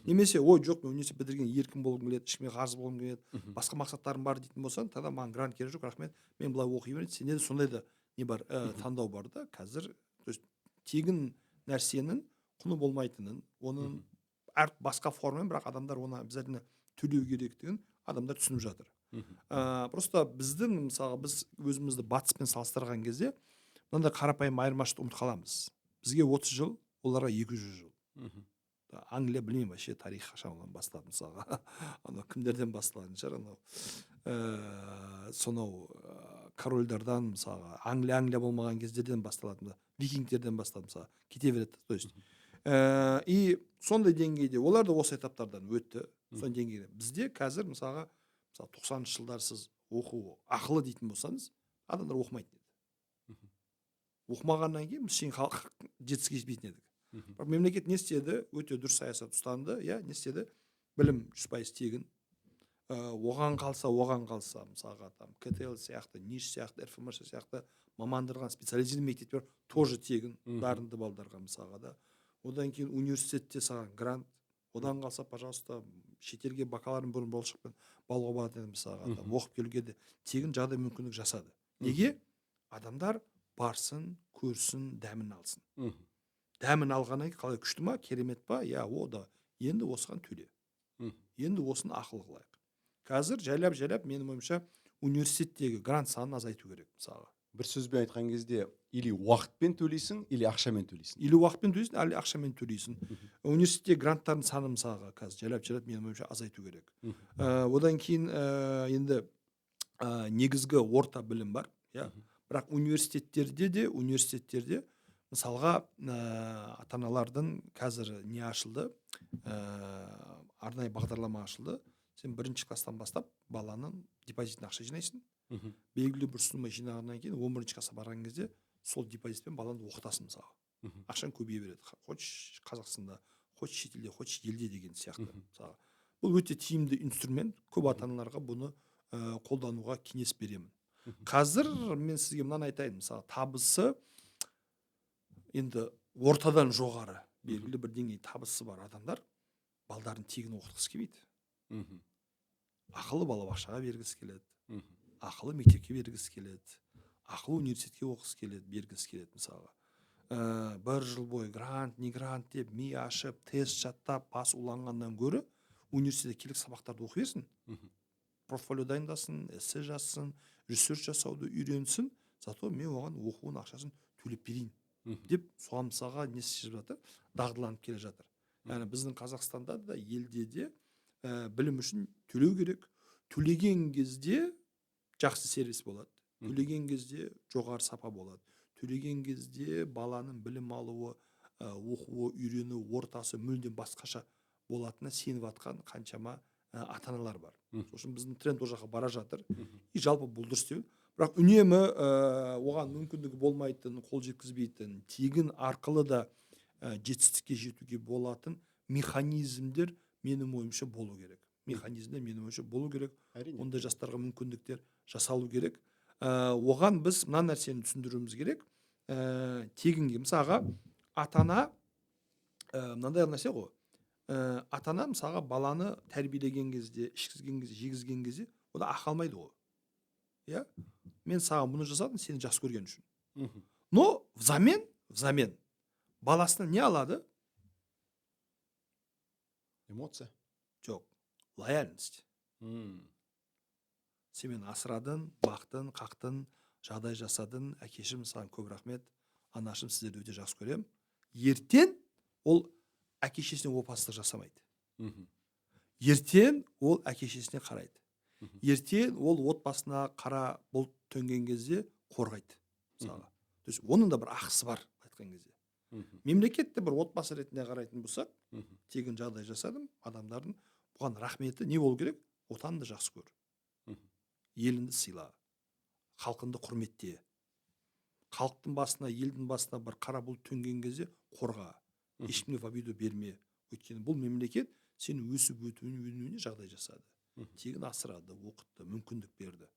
A: Немесе ой жоқ, мен университет бітірген еркін болғым келеді, ешкімге қарыз болғым келеді, басқа мақсаттарым бар дейтін болсаң, тогда маған грант керек жоқ, рахмет, мен былай оқи берейін. Сенде де сондай да не бар, таңдау бар да. Қазір тегін нәрсенің құны болмайтынын, оның басқа формамен, бірақ адамдар оны обязательно төлеу керектігін адамдар түсініп жатыр. Просто біздің мысалы біз өзімізді батыспен салыстырған кезде мынандай қарапайым айырмашылықты ұмытып қаламыз. Бізге 30 жыл, оларға 200 жыл. Англия білмеймін вообще тарих қашан бастады мысалға. Анау кімдерден басталған шығар, анау сонау корольдардан мысалға Англия болмаған кездерден басталады, викингтерден басталды мысалға, кете береді. То есть и сондай деңгейде олар да осы этаптардан өтті. Сондай деңгейде бізде қазір мысалға 90-шы жылдар сіз оқу ақылы дейтін болсаңыз, адамдар оқымайтын еді. Оқымағаннан кейін біз халық жетістікке жетпейтін едік. Бірақ мемлекет не істеді? Өте дұрыс саясат ұстанды. Не істеді? Білім 100% тегін. Оған қалса, мысалға КТЛ сияқты, НИШ сияқты, РФМШ сияқты мамандырған специализированный мектептер тоже тегін дарынды балдарға мысалға да. Одан кейін университетте саған грант, одан қалса, пожалуйста, шетелге бакалаврын бұрын болашақпен балға барады мысалға, оқып келуге де тегін жағдай мүмкіндік жасады. Неге? Адамдар барсын, көрсін, дәмін алсын. Дәмін алғаннан кейін қалай күшті ма, керемет па? О да. Енді осыған төле. Енді осыны ақыл қылайық. Қазір жайлап менің ойымша университеттегі грант санын азайту керек мысалға.
B: Бір сөзбен айтқан кезде или уақытпен төлейсің, или ақшамен төлейсің.
A: Или уақытпен төлейсің, или ақшамен төлейсің. Университетте гранттардың саны мысалға қазір жайлап менің ойымша азайту керек. Одан кейін енді негізгі орта білім бар, бірақ университеттерде мысалға ата-аналардың қазір не ашылды, арнайы бағдарлама ашылды. Сен 1-ші класстан бастап баланың депозитіне ақша жинайсың. Белгілі бір сумма жинағаннан кейін 11-ші класқа барған кезде сол депозитпен баланы оқытасың мысалға. Ақшаң көбейе береді. Хочешь Қазақстанда, хочешь шетелде, хочешь елде деген сияқты мысалға. Бұл өте тиімді инструмент. Көп ата-аналарға бұны қолдануға кеңес беремін. Қазір мен сізге мынаны айтайын, мысалы, табысы енді ортадан жоғары белгілі бір деңгей табысы бар адамдар балдарын тегін оқытқысы келмейді. Ақылы балабақшаға бергісі келеді, ақылы мектепке бергісі келеді, ақылы университетке оқығысы келеді, бергісі келеді мысалға. Бір жыл бойы грант, не грант деп ми ашып, тест жаттап, бас уланғаннан гөрі университетте келіп сабақтарды оқи берсін. Портфолио дайындасын, эссе жазсын, ресерч жасауды үйренсін, зато мен оған оқуын ақшасын төлеп берейін деп соған мысалға не істеп жатыр, дағдыланып келе жатыр. Яғни біздің Қазақстанда да елде де білім үшін төлеу керек. Төлеген кезде жақсы сервис болады. Төлеген кезде жоғары сапа болады. төлеген кезде баланың білім алуы, оқуы, үйренуі, ортасы мүлдем басқаша болатынына сеніп жатқан қаншама ата-аналар бар. Сол үшін біздің тренд ол жаққа бара жатыр. И жалпы бұл дұрыс деп. Бірақ үнемі оған мүмкіндігі болмайтын, қол жеткізбейтін, тегін арқылы да жетістікке жетуге болатын механизмдер менің ойымша болу керек. Механизмдер менің ойымша болу керек.
B: Әрине.
A: Ондай жастарға мүмкіндіктер жасалу керек. Оған біз мына нәрсені түсіндіруіміз керек. Тегінге мысалға ата-ана мынандай нәрсе ғой. Ата-ана мысалға баланы тәрбиелеген кезде, ішкізген кезде, жегізген кезде ол ақы алмайды ғой. Иә? Мен саған бұны жасадым, сені жақсы көрген үшін. Но взамен баласынан не алады?
B: Эмоция.
A: Жоқ. Лояльность. Сен мені асырадың, бақтың, қақтың, жағдай жасадың, әкешім саған көп рахмет, анашым сіздерді өте жақсы көрем. Ертең ол әке-шешесіне опасыздық жасамайды. Ертең ол әке-шесіне қарайды. Ертең ол отбасына қара бұлт төнген кезде қорғайды. Мысалға. То есть оның да бір ақысы бар айтқан кезде. Мемлекетте бір отбасы ретінде қарайтын болсақ, тегін жағдай жасадым, адамдардың бұған рахметі не болу керек? Отанды жақсы көр. Елінді сыйла. Халқынды құрметте. Халықтың басына, елдің басына бір қара бұлт төнген кезде қорға. Ешкімге в обиду берме. Өйткені бұл мемлекет сен өсіп өтуіне жағдай жасады. Тегін асырады, оқытты, мүмкіндік берді.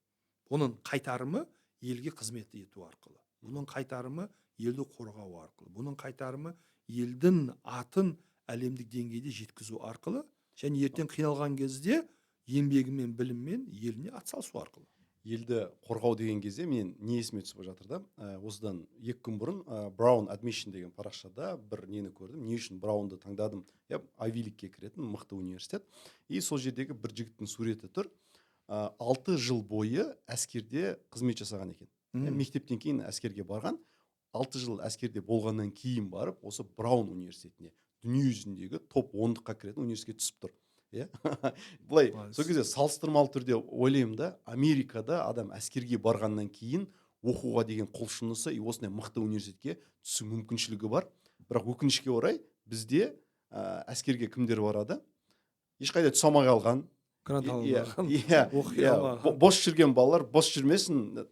A: Оның қайтарымы елге қызмет ету арқылы. Бұның қайтарымы елді қорғау арқылы. Бұның қайтарымы елдің атын әлемдік деңгейде жеткізу арқылы, және ертең қиналған кезде еңбегімен, біліммен еліне атсалысу арқылы.
B: Елді қорғау деген кезде мен не есіме түсіп жатыр да, осыдан 2 күн бұрын Brown Admission деген парақшада бір нені көрдім. Не үшін Браунды таңдадым? Ivy League'ке кіретін мықты университет. И сол жердегі бір жігіттің суреті тұр. 6 жыл бойы әскерде қызмет жасаған екен. Мектептен кейін әскерге барған. 6 жыл әскерде болғаннан кейін барып, осы Браун университетіне, дүние жүзіндегі топ 10-қа кіретін университетке түсіп тұр. Бұлай, сол кезде салыстырмалы түрде ойлаймын да, Америкада адам әскерге барғаннан кейін оқуға деген құлшынысы, осындай мықты университетке түсу мүмкіншілігі бар. Бірақ өкінішке орай бізде әскерге кімдер барады? Ешқайда түсе алмай қалған. Бос жүрген балалар бос жүрмесін,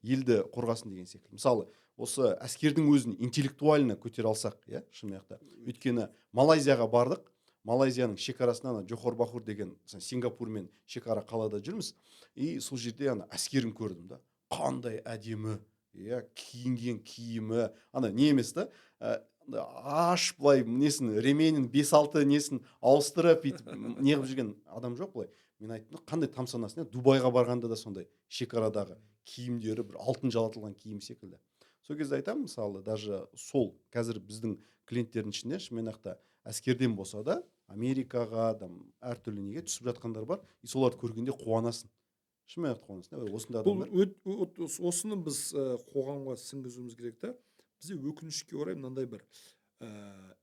B: елді қорғасын деген секілді. Мысалы, осы әскердің өзін интеллектуально көтере алсақ, шынымен-ақ. Өйткені Малайзияға бардық. Малайзияның шекарасынан Джохор-Бахур деген Сингапурмен шекара қалада жүрміз. И сол жерде әскерін көрдім да. Қандай әдемі, киінген киімі, не емес та, аш былай несін, ременін 5-6 несін ауыстырып, неғып жүрген адам жоқ былай. Мен айттым, қандай тамсанасың, Дубайға барғанда да сондай шекарадағы киімдері бір алтын жалатылған киім секілді. Сол кезде айтамын, мысалы, даже сол қазір біздің клиенттердің ішінде шынымен-ақ әскерден болса да Америкаға әртүрлі неге түсіп жатқандар бар. И соларды көргенде қуанасың. Шынымен-ақ қуанасың. Осындай адамдар.
A: Осыны біз қоғамға сіңгізуіміз керек та. Бізде өкінішке орай мынандай бір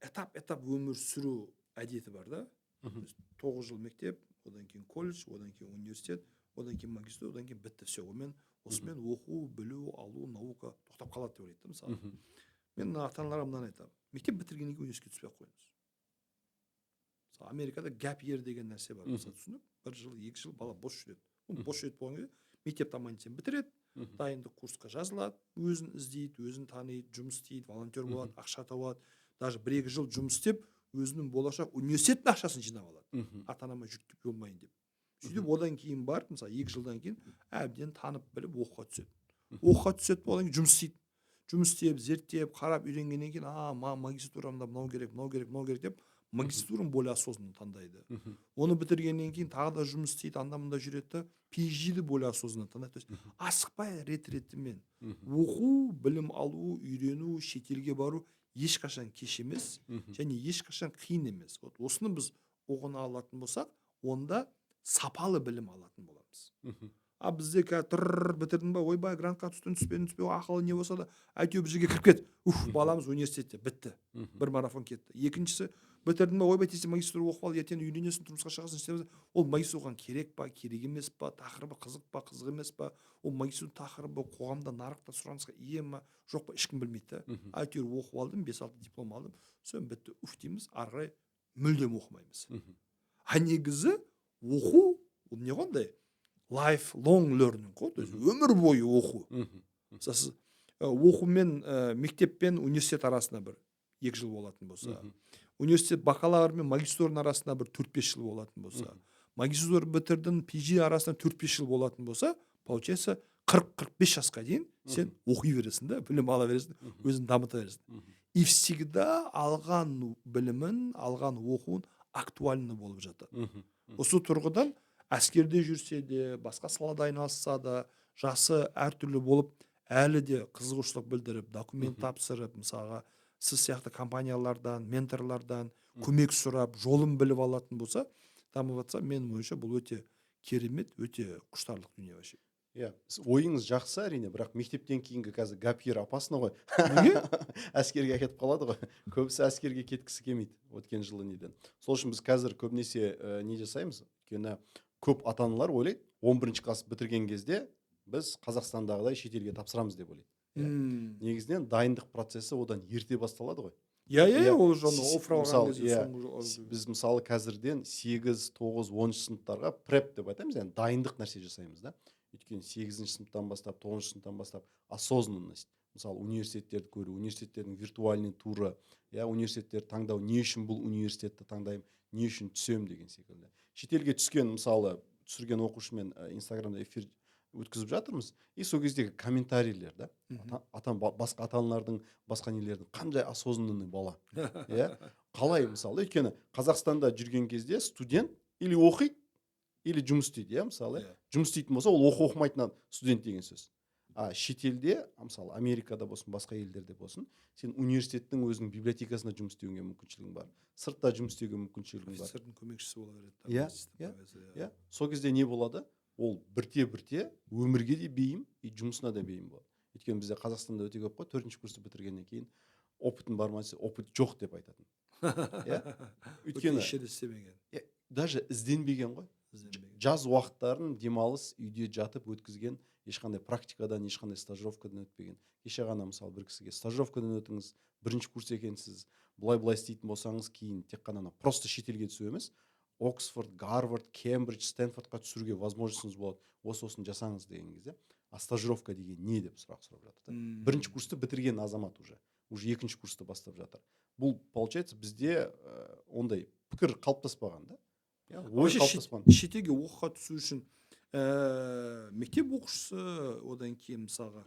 A: этап өмір сүру әдеті бар да. 9 жыл мектеп, одан кейін колледж, одан кейін университет, одан кейін магистратура, одан кейін бітті все. Осымен оқу, білу, алу, наука тоқтап қалады деп ойлайды мысалы. Мен ата-аналарға мынаны айтамын. Мектеп бітіргеннен кейін университетке түспей қойыңыз. Америкада gap year деген нәрсе бар. Түсініп, 1 жыл, 2 жыл бала бос жүреді. Бос жүреді болған кезде мектеп аман-есен бітіреді, дайындық курсқа жазылады, өзін іздейді, өзін таниды, жұмыс істейді, волонтер болады, ақша табады. Даже 1-2 жыл жұмыс істеп, өзінің болашақ университеттің ақшасын жинап алады. Ата-анама жүктеп болмайын деп. Сөйтіп одан кейін барып, мысалы 2 жылдан кейін әбден танып біліп оқуға түседі. Оқуға түседі, одан кейін жұмыс істейді. Жұмыс істеп, зерттеп, қарап үйренгеннен кейін, магистратурамда мынау керек деп магистратураны более осознанно таңдайды. Оны бітіргеннен кейін тағы да жұмыс істейді, анда-мында жүреді, PhD-ді более осознанно таңдайды. То есть асықпай рет-ретімен оқу, білім алу, үйрену, шетелге бару ешқашан кеш емес, және ешқашан қиын емес. Осыны біз оғына алатын болсақ, онда сапалы білім алатын боламыз. бізде қазір бітірдің ба, ойбай грантқа түстің, түспеу ақылы не болса да әйтеуір бір жерге кіріп кет. Баламыз университетте бітті, бір марафон кетті. Екіншісі, бітірдің ба, ойбай тез магистр оқып ал, ертең үйленесің, тұрмысқа шығасың, істемесің. Ол магистр оған керек па, керек емес па, тақырыбы қызық па, қызық емес па, ол магистр тақырыбы қоғамда, нарықта сұранысқа ие ма, жоқ па, ешкім білмейді. Әйтеуір оқып алдым, 5-6 диплом алдым, соны бітті, дейміз, ары қарай мүлдем оқымаймыз. Негізі оқу ол не қандай, life long learning қой, то есть өмір бойы оқу. Мысалы сіз оқу мен мектеп пен университет арасында бір 2 жыл болатын болса, университет бакалавр мен магистрдің арасында бір 4-5 жыл болатын болса, магистр бітірдің PG арасында 4-5 жыл болатын болса, получается 40-45 жасқа дейін сен оқи бересің да, білім ала бересің, өзін дамыта бересің. И всегда алған білімін, алған оқуын актуальны болып жатады. Осы тұрғыдан әскерде жүрсе де, басқа салада айналысса да, жасы әртүрлі болып, әлі де қызығушылық білдіріп, документ тапсырып, мысалға сіз сияқты компаниялардан, менторлардан көмек сұрап, жолын біліп алатын болса, дамып жатса, менің ойымша бұл өте керемет, өте құштарлық дүние вообще.
B: Иә, ойыңыз жақсы әрине, бірақ мектептен кейінгі қазір gap year опасно ғой.
A: Неге?
B: Әскерге кетіп қалады ғой. Көбісі әскерге кеткісі келмейді өткен жылы неден. Сол үшін біз қазір көбінесе не жасаймыз? Өйткені көп ата-аналар ойлайды, 11 класс бітірген кезде біз Қазақстандағыдай шетелге тапсырамыз деп ойлайды. Негізінен дайындық процесі одан ерте басталады ғой.
A: Ол жоны оффер алған кезде
B: біз мысалы қазірден 8, 9, 10 сыныптарға преп деп айтамыз, яғни дайындық нәрсе жасаймыз да. Өйткені 8 сыныптан бастап, 9 сыныптан бастап осознанность, мысалы университеттерді көру, университеттердің виртуальный туры, университеттерді таңдау, не үшін бұл университетті таңдаймын, не үшін түсем деген секілді. Шетелге түскен, мысалы түсірген оқушымен инстаграмда эфир өткізіп жатырмыз, и сол кездегі комментарийлер да, басқа ата-аналардың, басқа нелердің қандай осознанный бала. Қалай мысалы, өйткені Қазақстанда жүрген кезде студент или оқиды, или жұмыс істейді, мысалы. Жұмыс істейтін болса, ол оқымайтын студент деген сөз. Шетелде, мысалы Америкада болсын, басқа елдерде болсын, сен университеттің өзінің библиотекасында жұмыс істеуге мүмкіншілігің бар, сыртта жұмыс істеуге мүмкіншілігің бар.
A: Профессордың көмекшісі бола береді.
B: Сол кезде не болады? Ол бірте-бірте өмірге де бейім, и жұмысына да бейім болады. Өйткені бізде Қазақстанда өте көп қой, 4-ші курсты бітіргеннен кейін опытың бар ма десе, опыт жоқ деп айтатын.
A: Өйткені
B: даже ізденбеген ғой. Жаз уақыттарын демалыс үйде жатып өткізген, ешқандай практикадан, ешқандай стажировкадан өтпеген. Кеше ғана мысалы бір кісіге стажировкадан өтіңіз, 1-ші курс екенсіз, былай істейтін болсаңыз, кейін тек қана просто шетелге түсу емес, Оксфорд, Гарвард, Кембридж, Стэнфордқа түсіруге возможностьіңіз болады. Осыны жасаңыз деген кезде, стажировка деген не деп сұрақ сұрап жатыр. 1-ші курсты бітірген азамат уже 2-ші курсты бастап жатыр. Бұл получается бізде ондай пікір қалыптаспаған да.
A: Шетелге оқуға түсу үшін мектеп оқушысы, одан кейін мысалға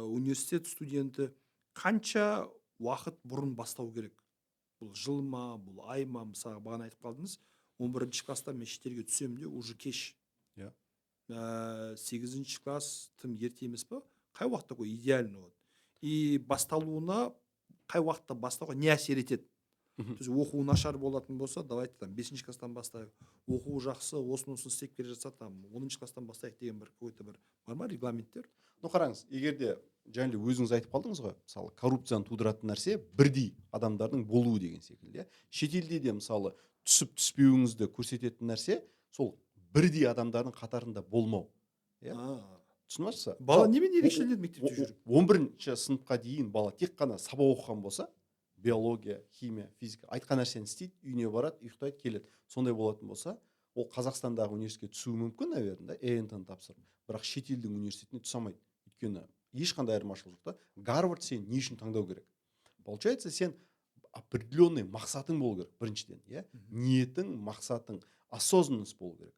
A: университет студенті қанша уақыт бұрын бастау керек? Бұл жыл ма, бұл ай ма? Мысалға бағана айтып қалдыңыз, 11-ші класста мен шетелге түсем де уже кеш. 8-ші класс тым ерте емес па? Қай уақытта қой идеально болады? И басталуына қай уақытта бастауға не әсер етеді? Оқу нашар болатын болса, давайте 5-ші класстан бастайық. Оқу жақсы, осын істеп келе жатса, 10-ші класстан бастайық деген бір бар ма регламенттер?
B: Қараңыз, егерде және өзіңіз айтып қалдыңыз ғой, мысалы коррупцияны тудыратын нәрсе бірдей адамдардың болуы деген секілді. Шетелде де мысалы түсіп түспеуіңізді көрсететін нәрсе сол бірдей адамдардың қатарында болмау. Түсініп отырсыз ба?
A: Бала немен ерекшеленеді мектепте жүріп?
B: 11-ші сыныпқа дейін бала тек қана сабақ оқыған болса, биология, химия, физика, айтқан нәрсені істейді, үйіне барады, ұйықтайды, келеді. Сондай болатын болса, ол Қазақстандағы университетке түсуі мүмкін, наверное, ENT-ны тапсырып, бірақ шетелдің университетіне түсе алмайды. Өйткені ешқандай айырмашылық жоқ та. Гарвард сен не үшін таңдау керек? Получается, сен определенный мақсатың болу керек, біріншіден, ниетің, мақсатың, осознанность болу керек.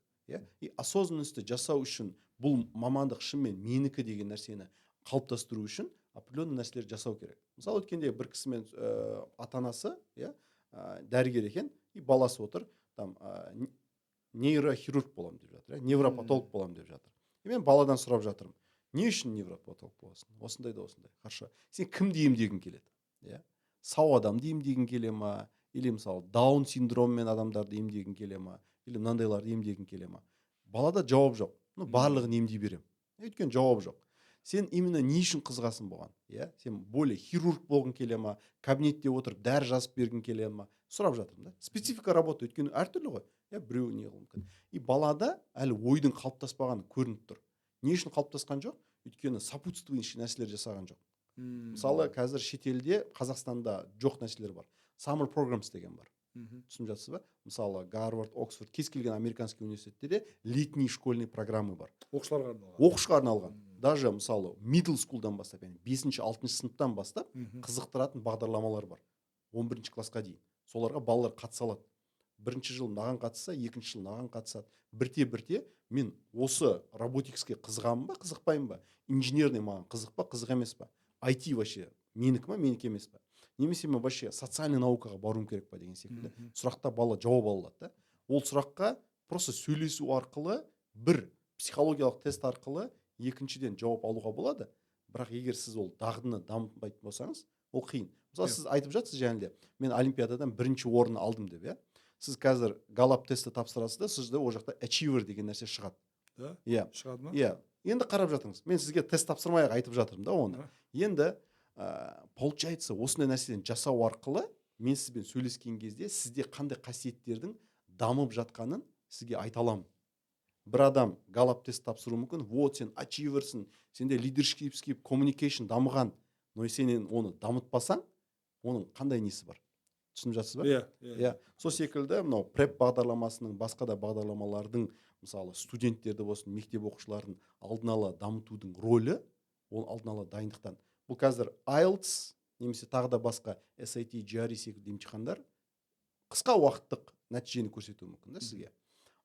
B: И осознанностьті жасау үшін бұл мамандық шынымен менікі деген нәрсені қалыптастыру үшін определенный нәрселер жасау керек. Мысалы өткенде бір кісімен ата-анасы дәрігер екен, и баласы отыр, нейрохирург боламын деп жатыр, невропатолог боламын деп жатыр. И мен баладан сұрап жатырмын, не үшін невропатолог боласың? Осындай да осындай. Хорошо. Сен кімді емдегің келеді? Сау адамды емдегің келе ма? Или мысалы даун синдромымен адамдарды емдегің келе ма? Или мынандайларды емдегің келе ма? Балада жауап жоқ. барлығын емдей беремін. Өйткені жауабы жоқ. Сен именно не үшін қызығасың бұған? Иә, сен более хирург болғың келе ма, кабинетте отырып дәрі жазып бергің келе ма? Сұрап жатырмын да. Специфика работа, өйткені әртүрлі ғой. Иә, біреу не қылуы мүмкін. И балада әлі ойдың қалыптаспағаны көрініп тұр. Не үшін қалыптасқан жоқ? Өйткені сопутствующий нәрселер жасаған жоқ. Мысалы, қазір шетелде, Қазақстанда жоқ нәрселер бар. Summer programs деген бар. Түсініп жатсыз ба? Мысалы, Гарвард, Оксфорд, кез келген американский университеттерде летний школьный программы бар.
A: Оқушыларға арналған.
B: Оқушыға арналған. Даже мысалы middle school'дан бастап, яғни 5-6 сыныптан бастап қызықтыратын бағдарламалар бар. 11 классқа дейін. Соларға балалар қатыса алады. Бірінші жыл маған қатысса, екінші жыл маған қатысады. Бірте мен осы роботикске қызығамын ба, қызықпаймын ба? Инженерный маған қызық па, қызық емес па? IT вообще менікі ма, менікі емес па? Немесе мен вообще социальный наукаға баруым керек па деген секілді сұрақта бала жауап ала алады да. Ол сұраққа просто сөйлесу арқылы, бір психологиялық тест арқылы, екіншіден жауап алуға болады. Бірақ егер сіз ол дағдыны дамытпайтын болсаңыз, ол қиын. Мысалы, сіз айтып жатсыз және де, мен олимпиададан бірінші орын алдым деп, иә. Сіз қазір галап тесті тапсырасыз да, сізде ол жақта achiever деген нәрсе шығады.
A: Да?
B: Иә.
A: Шығады ма?
B: Иә. Енді қарап жатыңыз. Мен сізге тест тапсырмай-ақ айтып жатырмын да оны. Енді получается, осындай нәрседен жасау арқылы мен сізбен сөйлескен кезде сізде қандай қасиеттердің дамып жатқанын сізге айта аламын. Бір адам галап тест тапсыруы мүмкін, вот сен achieverсің, сенде leadership, communication дамыған, но сен оны дамытпасаң, оның қандай несі бар? Түсініп жатсыз ба? Иә. Сол секілді мынау преп бағдарламасының, басқа да бағдарламалардың, мысалы студенттерді болсын, мектеп оқушыларын алдын ала дамытудың рөлі, ол алдын ала дайындықтан. Бұл қазір IELTS немесе тағы да басқа SAT, GRE секілді емтихандар қысқа уақыттық нәтижені көрсетуі мүмкін да сізге.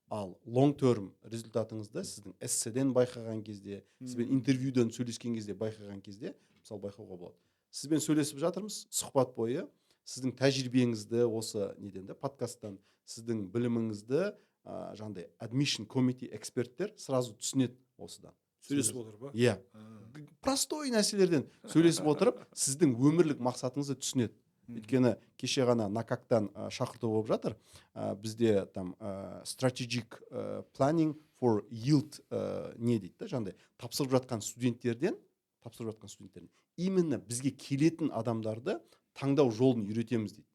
B: Ал long term результатыңызды сіздің эсседен байқаған кезде, сізбен интервьюден сөйлескен кезде байқаған кезде, мысалы байқауға болады. Сізбен сөйлесіп жатырмыз, сұхбат бойы, сіздің тәжірибеңізді осы неден де подкасттан, сіздің біліміңізді жаңағыдай admission committee эксперттер сразу түсінеді осыдан.
A: Сөйлесіп отыр ба?
B: Иә. Простой нәрселерден сөйлесіп отырып, сіздің өмірлік мақсатыңызды түсінеді. Өйткені кеше ғана накактан шақырту болып жатыр. Бізде там strategic planning for yield не дейді да, жаңағыдай тапсырып жатқан студенттерден именно бізге келетін адамдарды таңдау жолын үйретеміз дейді.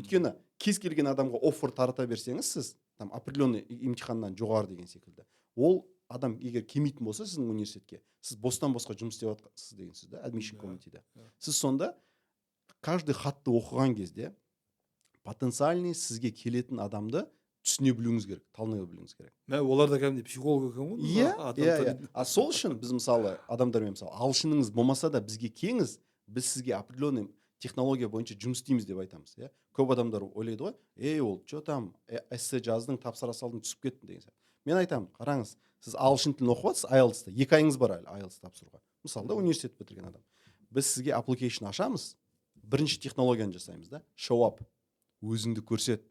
B: Өйткені кез келген адамға оффер тарата берсеңіз, сіз там определенный емтиханнан жоғары деген секілді, ол адам егер келмейтін болса сіздің университетке, сіз бостан босқа жұмыс істеп жатсыз дегенсіз да, admission committee'де. Сіз сонда каждый хатты оқыған кезде потенциальный сізге келетін адамды түсіне білуіңіз керек, талнай білуіңіз керек.
A: Олар да кәдімгідей психолог екен ғой.
B: Иә. А сол үшін біз мысалы адамдармен мысалы ағылшыныңыз болмаса да бізге келіңіз, біз сізге определенный технология бойынша жұмыс істейміз деп айтамыз, иә. Көп адамдар ойлайды ғой, ол что там, эссе жаздың, тапсыра салдың, түсіп кеттің деген сияқты. Мен айтамын, қараңыз, сіз ағылшын тілін оқып жатсыз, IELTS-та 2 айыңыз бар әлі IELTS тапсыруға. Мысалы да университет бітірген адам. Біз сізге application ашамыз, бірінші технологияны жасаймыз да, show up, өзіңді көрсет.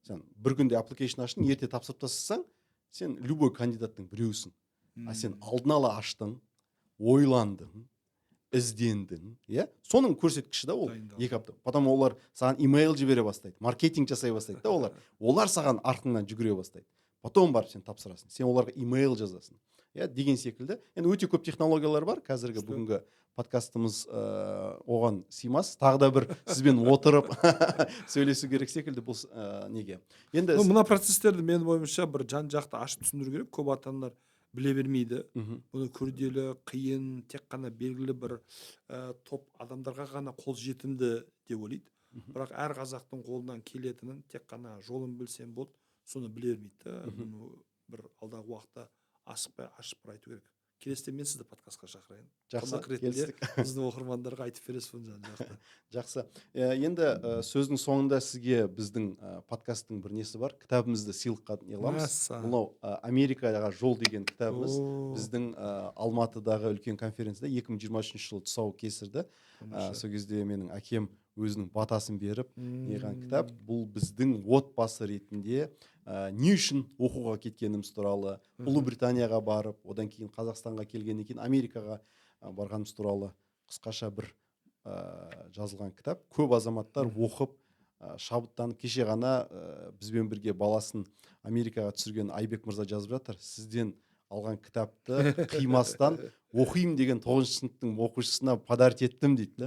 B: Сен бір күнде application аштың, ерте тапсырып тастасаң, сен любой кандидаттың біреусің. А сен алдын ала аштың, ойландың, іздендің, иә? Соның көрсеткіші да ол 2 апта. Потом олар саған имейл жібере бастайды, маркетинг жасай бастайды да олар. Олар саған артыңнан жүгіре бастайды. Потом барып сен тапсырасың. Сен оларға имейл жазасың. Иә, деген секілді. Енді өте көп технологиялар бар. Қазіргі бүгінгі подкастымыз оған сыймас. Тағы да бір сізбен отырып сөйлесу керек секілді бұл неге. Енді
A: мына процесстерді менің ойымша бір жан-жақты ашып түсіндіру керек. Көп ата-аналар біле бермейді. Бұны күрделі, қиын, тек қана белгілі бір топ адамдарға ғана қол жетімді деп ойлайды. Бірақ әр қазақтың қолынан келетінін тек қана жолын білсем болды, соны біле бермейді. Бұны бір алдағы уақытта ашып бір айту керек. Келесіде мен сізді подкастқа шақырайын.
B: Жақсы,
A: келістік. Біздің оқырмандарға айтып бересіз бұны жан-жақты.
B: Жақсы. Енді сөздің соңында сізге біздің подкасттың бір несі бар. Кітабымызды сыйлыққа неғыламыз. Бұл Америкаға жол деген кітабымыз біздің Алматыдағы үлкен конференцияда 2023 жылы тұсауы кесілді. Сол кезде менің әкем өзінің батасын беріп неған кітап. Бұл біздің отбасы ретінде не үшін оқуға кеткеніміз туралы, Ұлыбританияға барып, одан кейін Қазақстанға келгеннен кейін Америкаға барғанымыз туралы қысқаша бір жазылған кітап. Көп азаматтар оқып, шабыттанып, кеше ғана бізбен бірге баласын Америкаға түсірген Айбек мырза жазып жатыр. Сізден алған кітапты қимастан оқимын деген 9 сыныптың оқушысына подарить еттім дейді да.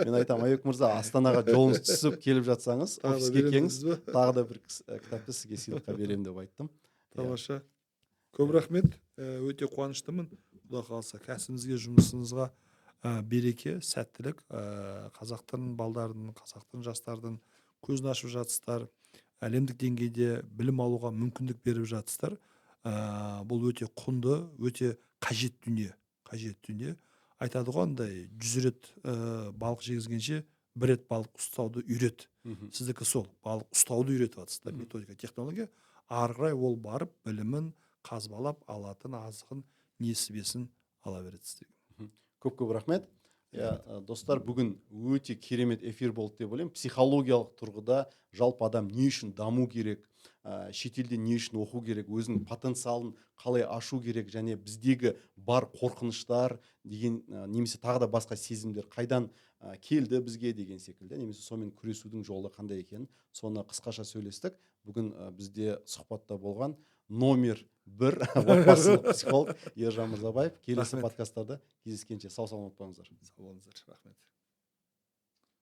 B: Мен айтамын, Айбек мырза, Астанаға жолыңыз түсіп келіп жатсаңыз,
A: Тағы да
B: офиске
A: беремін
B: келіңіз,
A: дейсіз ба?
B: тағы да бір кітапты сізге сыйлыққа беремін деп айттым. Иә.
A: Тамаша. Көп рахмет. Өте қуаныштымын. Құда қаласа кәсібіңізге, жұмысыңызға береке, сәттілік. Қазақтың балдарын, қазақтың жастардың көзін ашып жатсыздар. Әлемдік деңгейде білім алуға мүмкіндік беріп жатсыздар. Бұл өте құнды, өте қажет дүние. Қажет дүние. Айтады ғой андай 100 рет балық жегізгенше 1 рет балық ұстауды үйрет.
B: Мгм.
A: Сіздікі сол, балық ұстауды үйретіп жатсыздар. Методика, технология. Ары қарай ол барып білімін қазбалап алатын азығын, несібесін ала береді сіздерге.
B: Көп рахмет. Достар, бүгін өте керемет эфир болды деп ойлаймын. Психологиялық тұрғыда жалпы адам не үшін даму керек, шетелде не үшін оқу керек, өзінің потенциалын қалай ашу керек, және біздегі бар қорқыныштар деген, немесе тағы да басқа сезімдер қайдан келді бізге деген секілді, немесе сонымен күресудің жолы қандай екенін соны қысқаша сөйлестік. Бүгін бізде сұхбатта болған номер 1 отбасылық психолог Ержан Мырзабаев. Келесі
A: Рахмет.
B: подкасттарда кездескенше сау саламат болыңыздар.
A: Сау болыңыздар. Рахмет.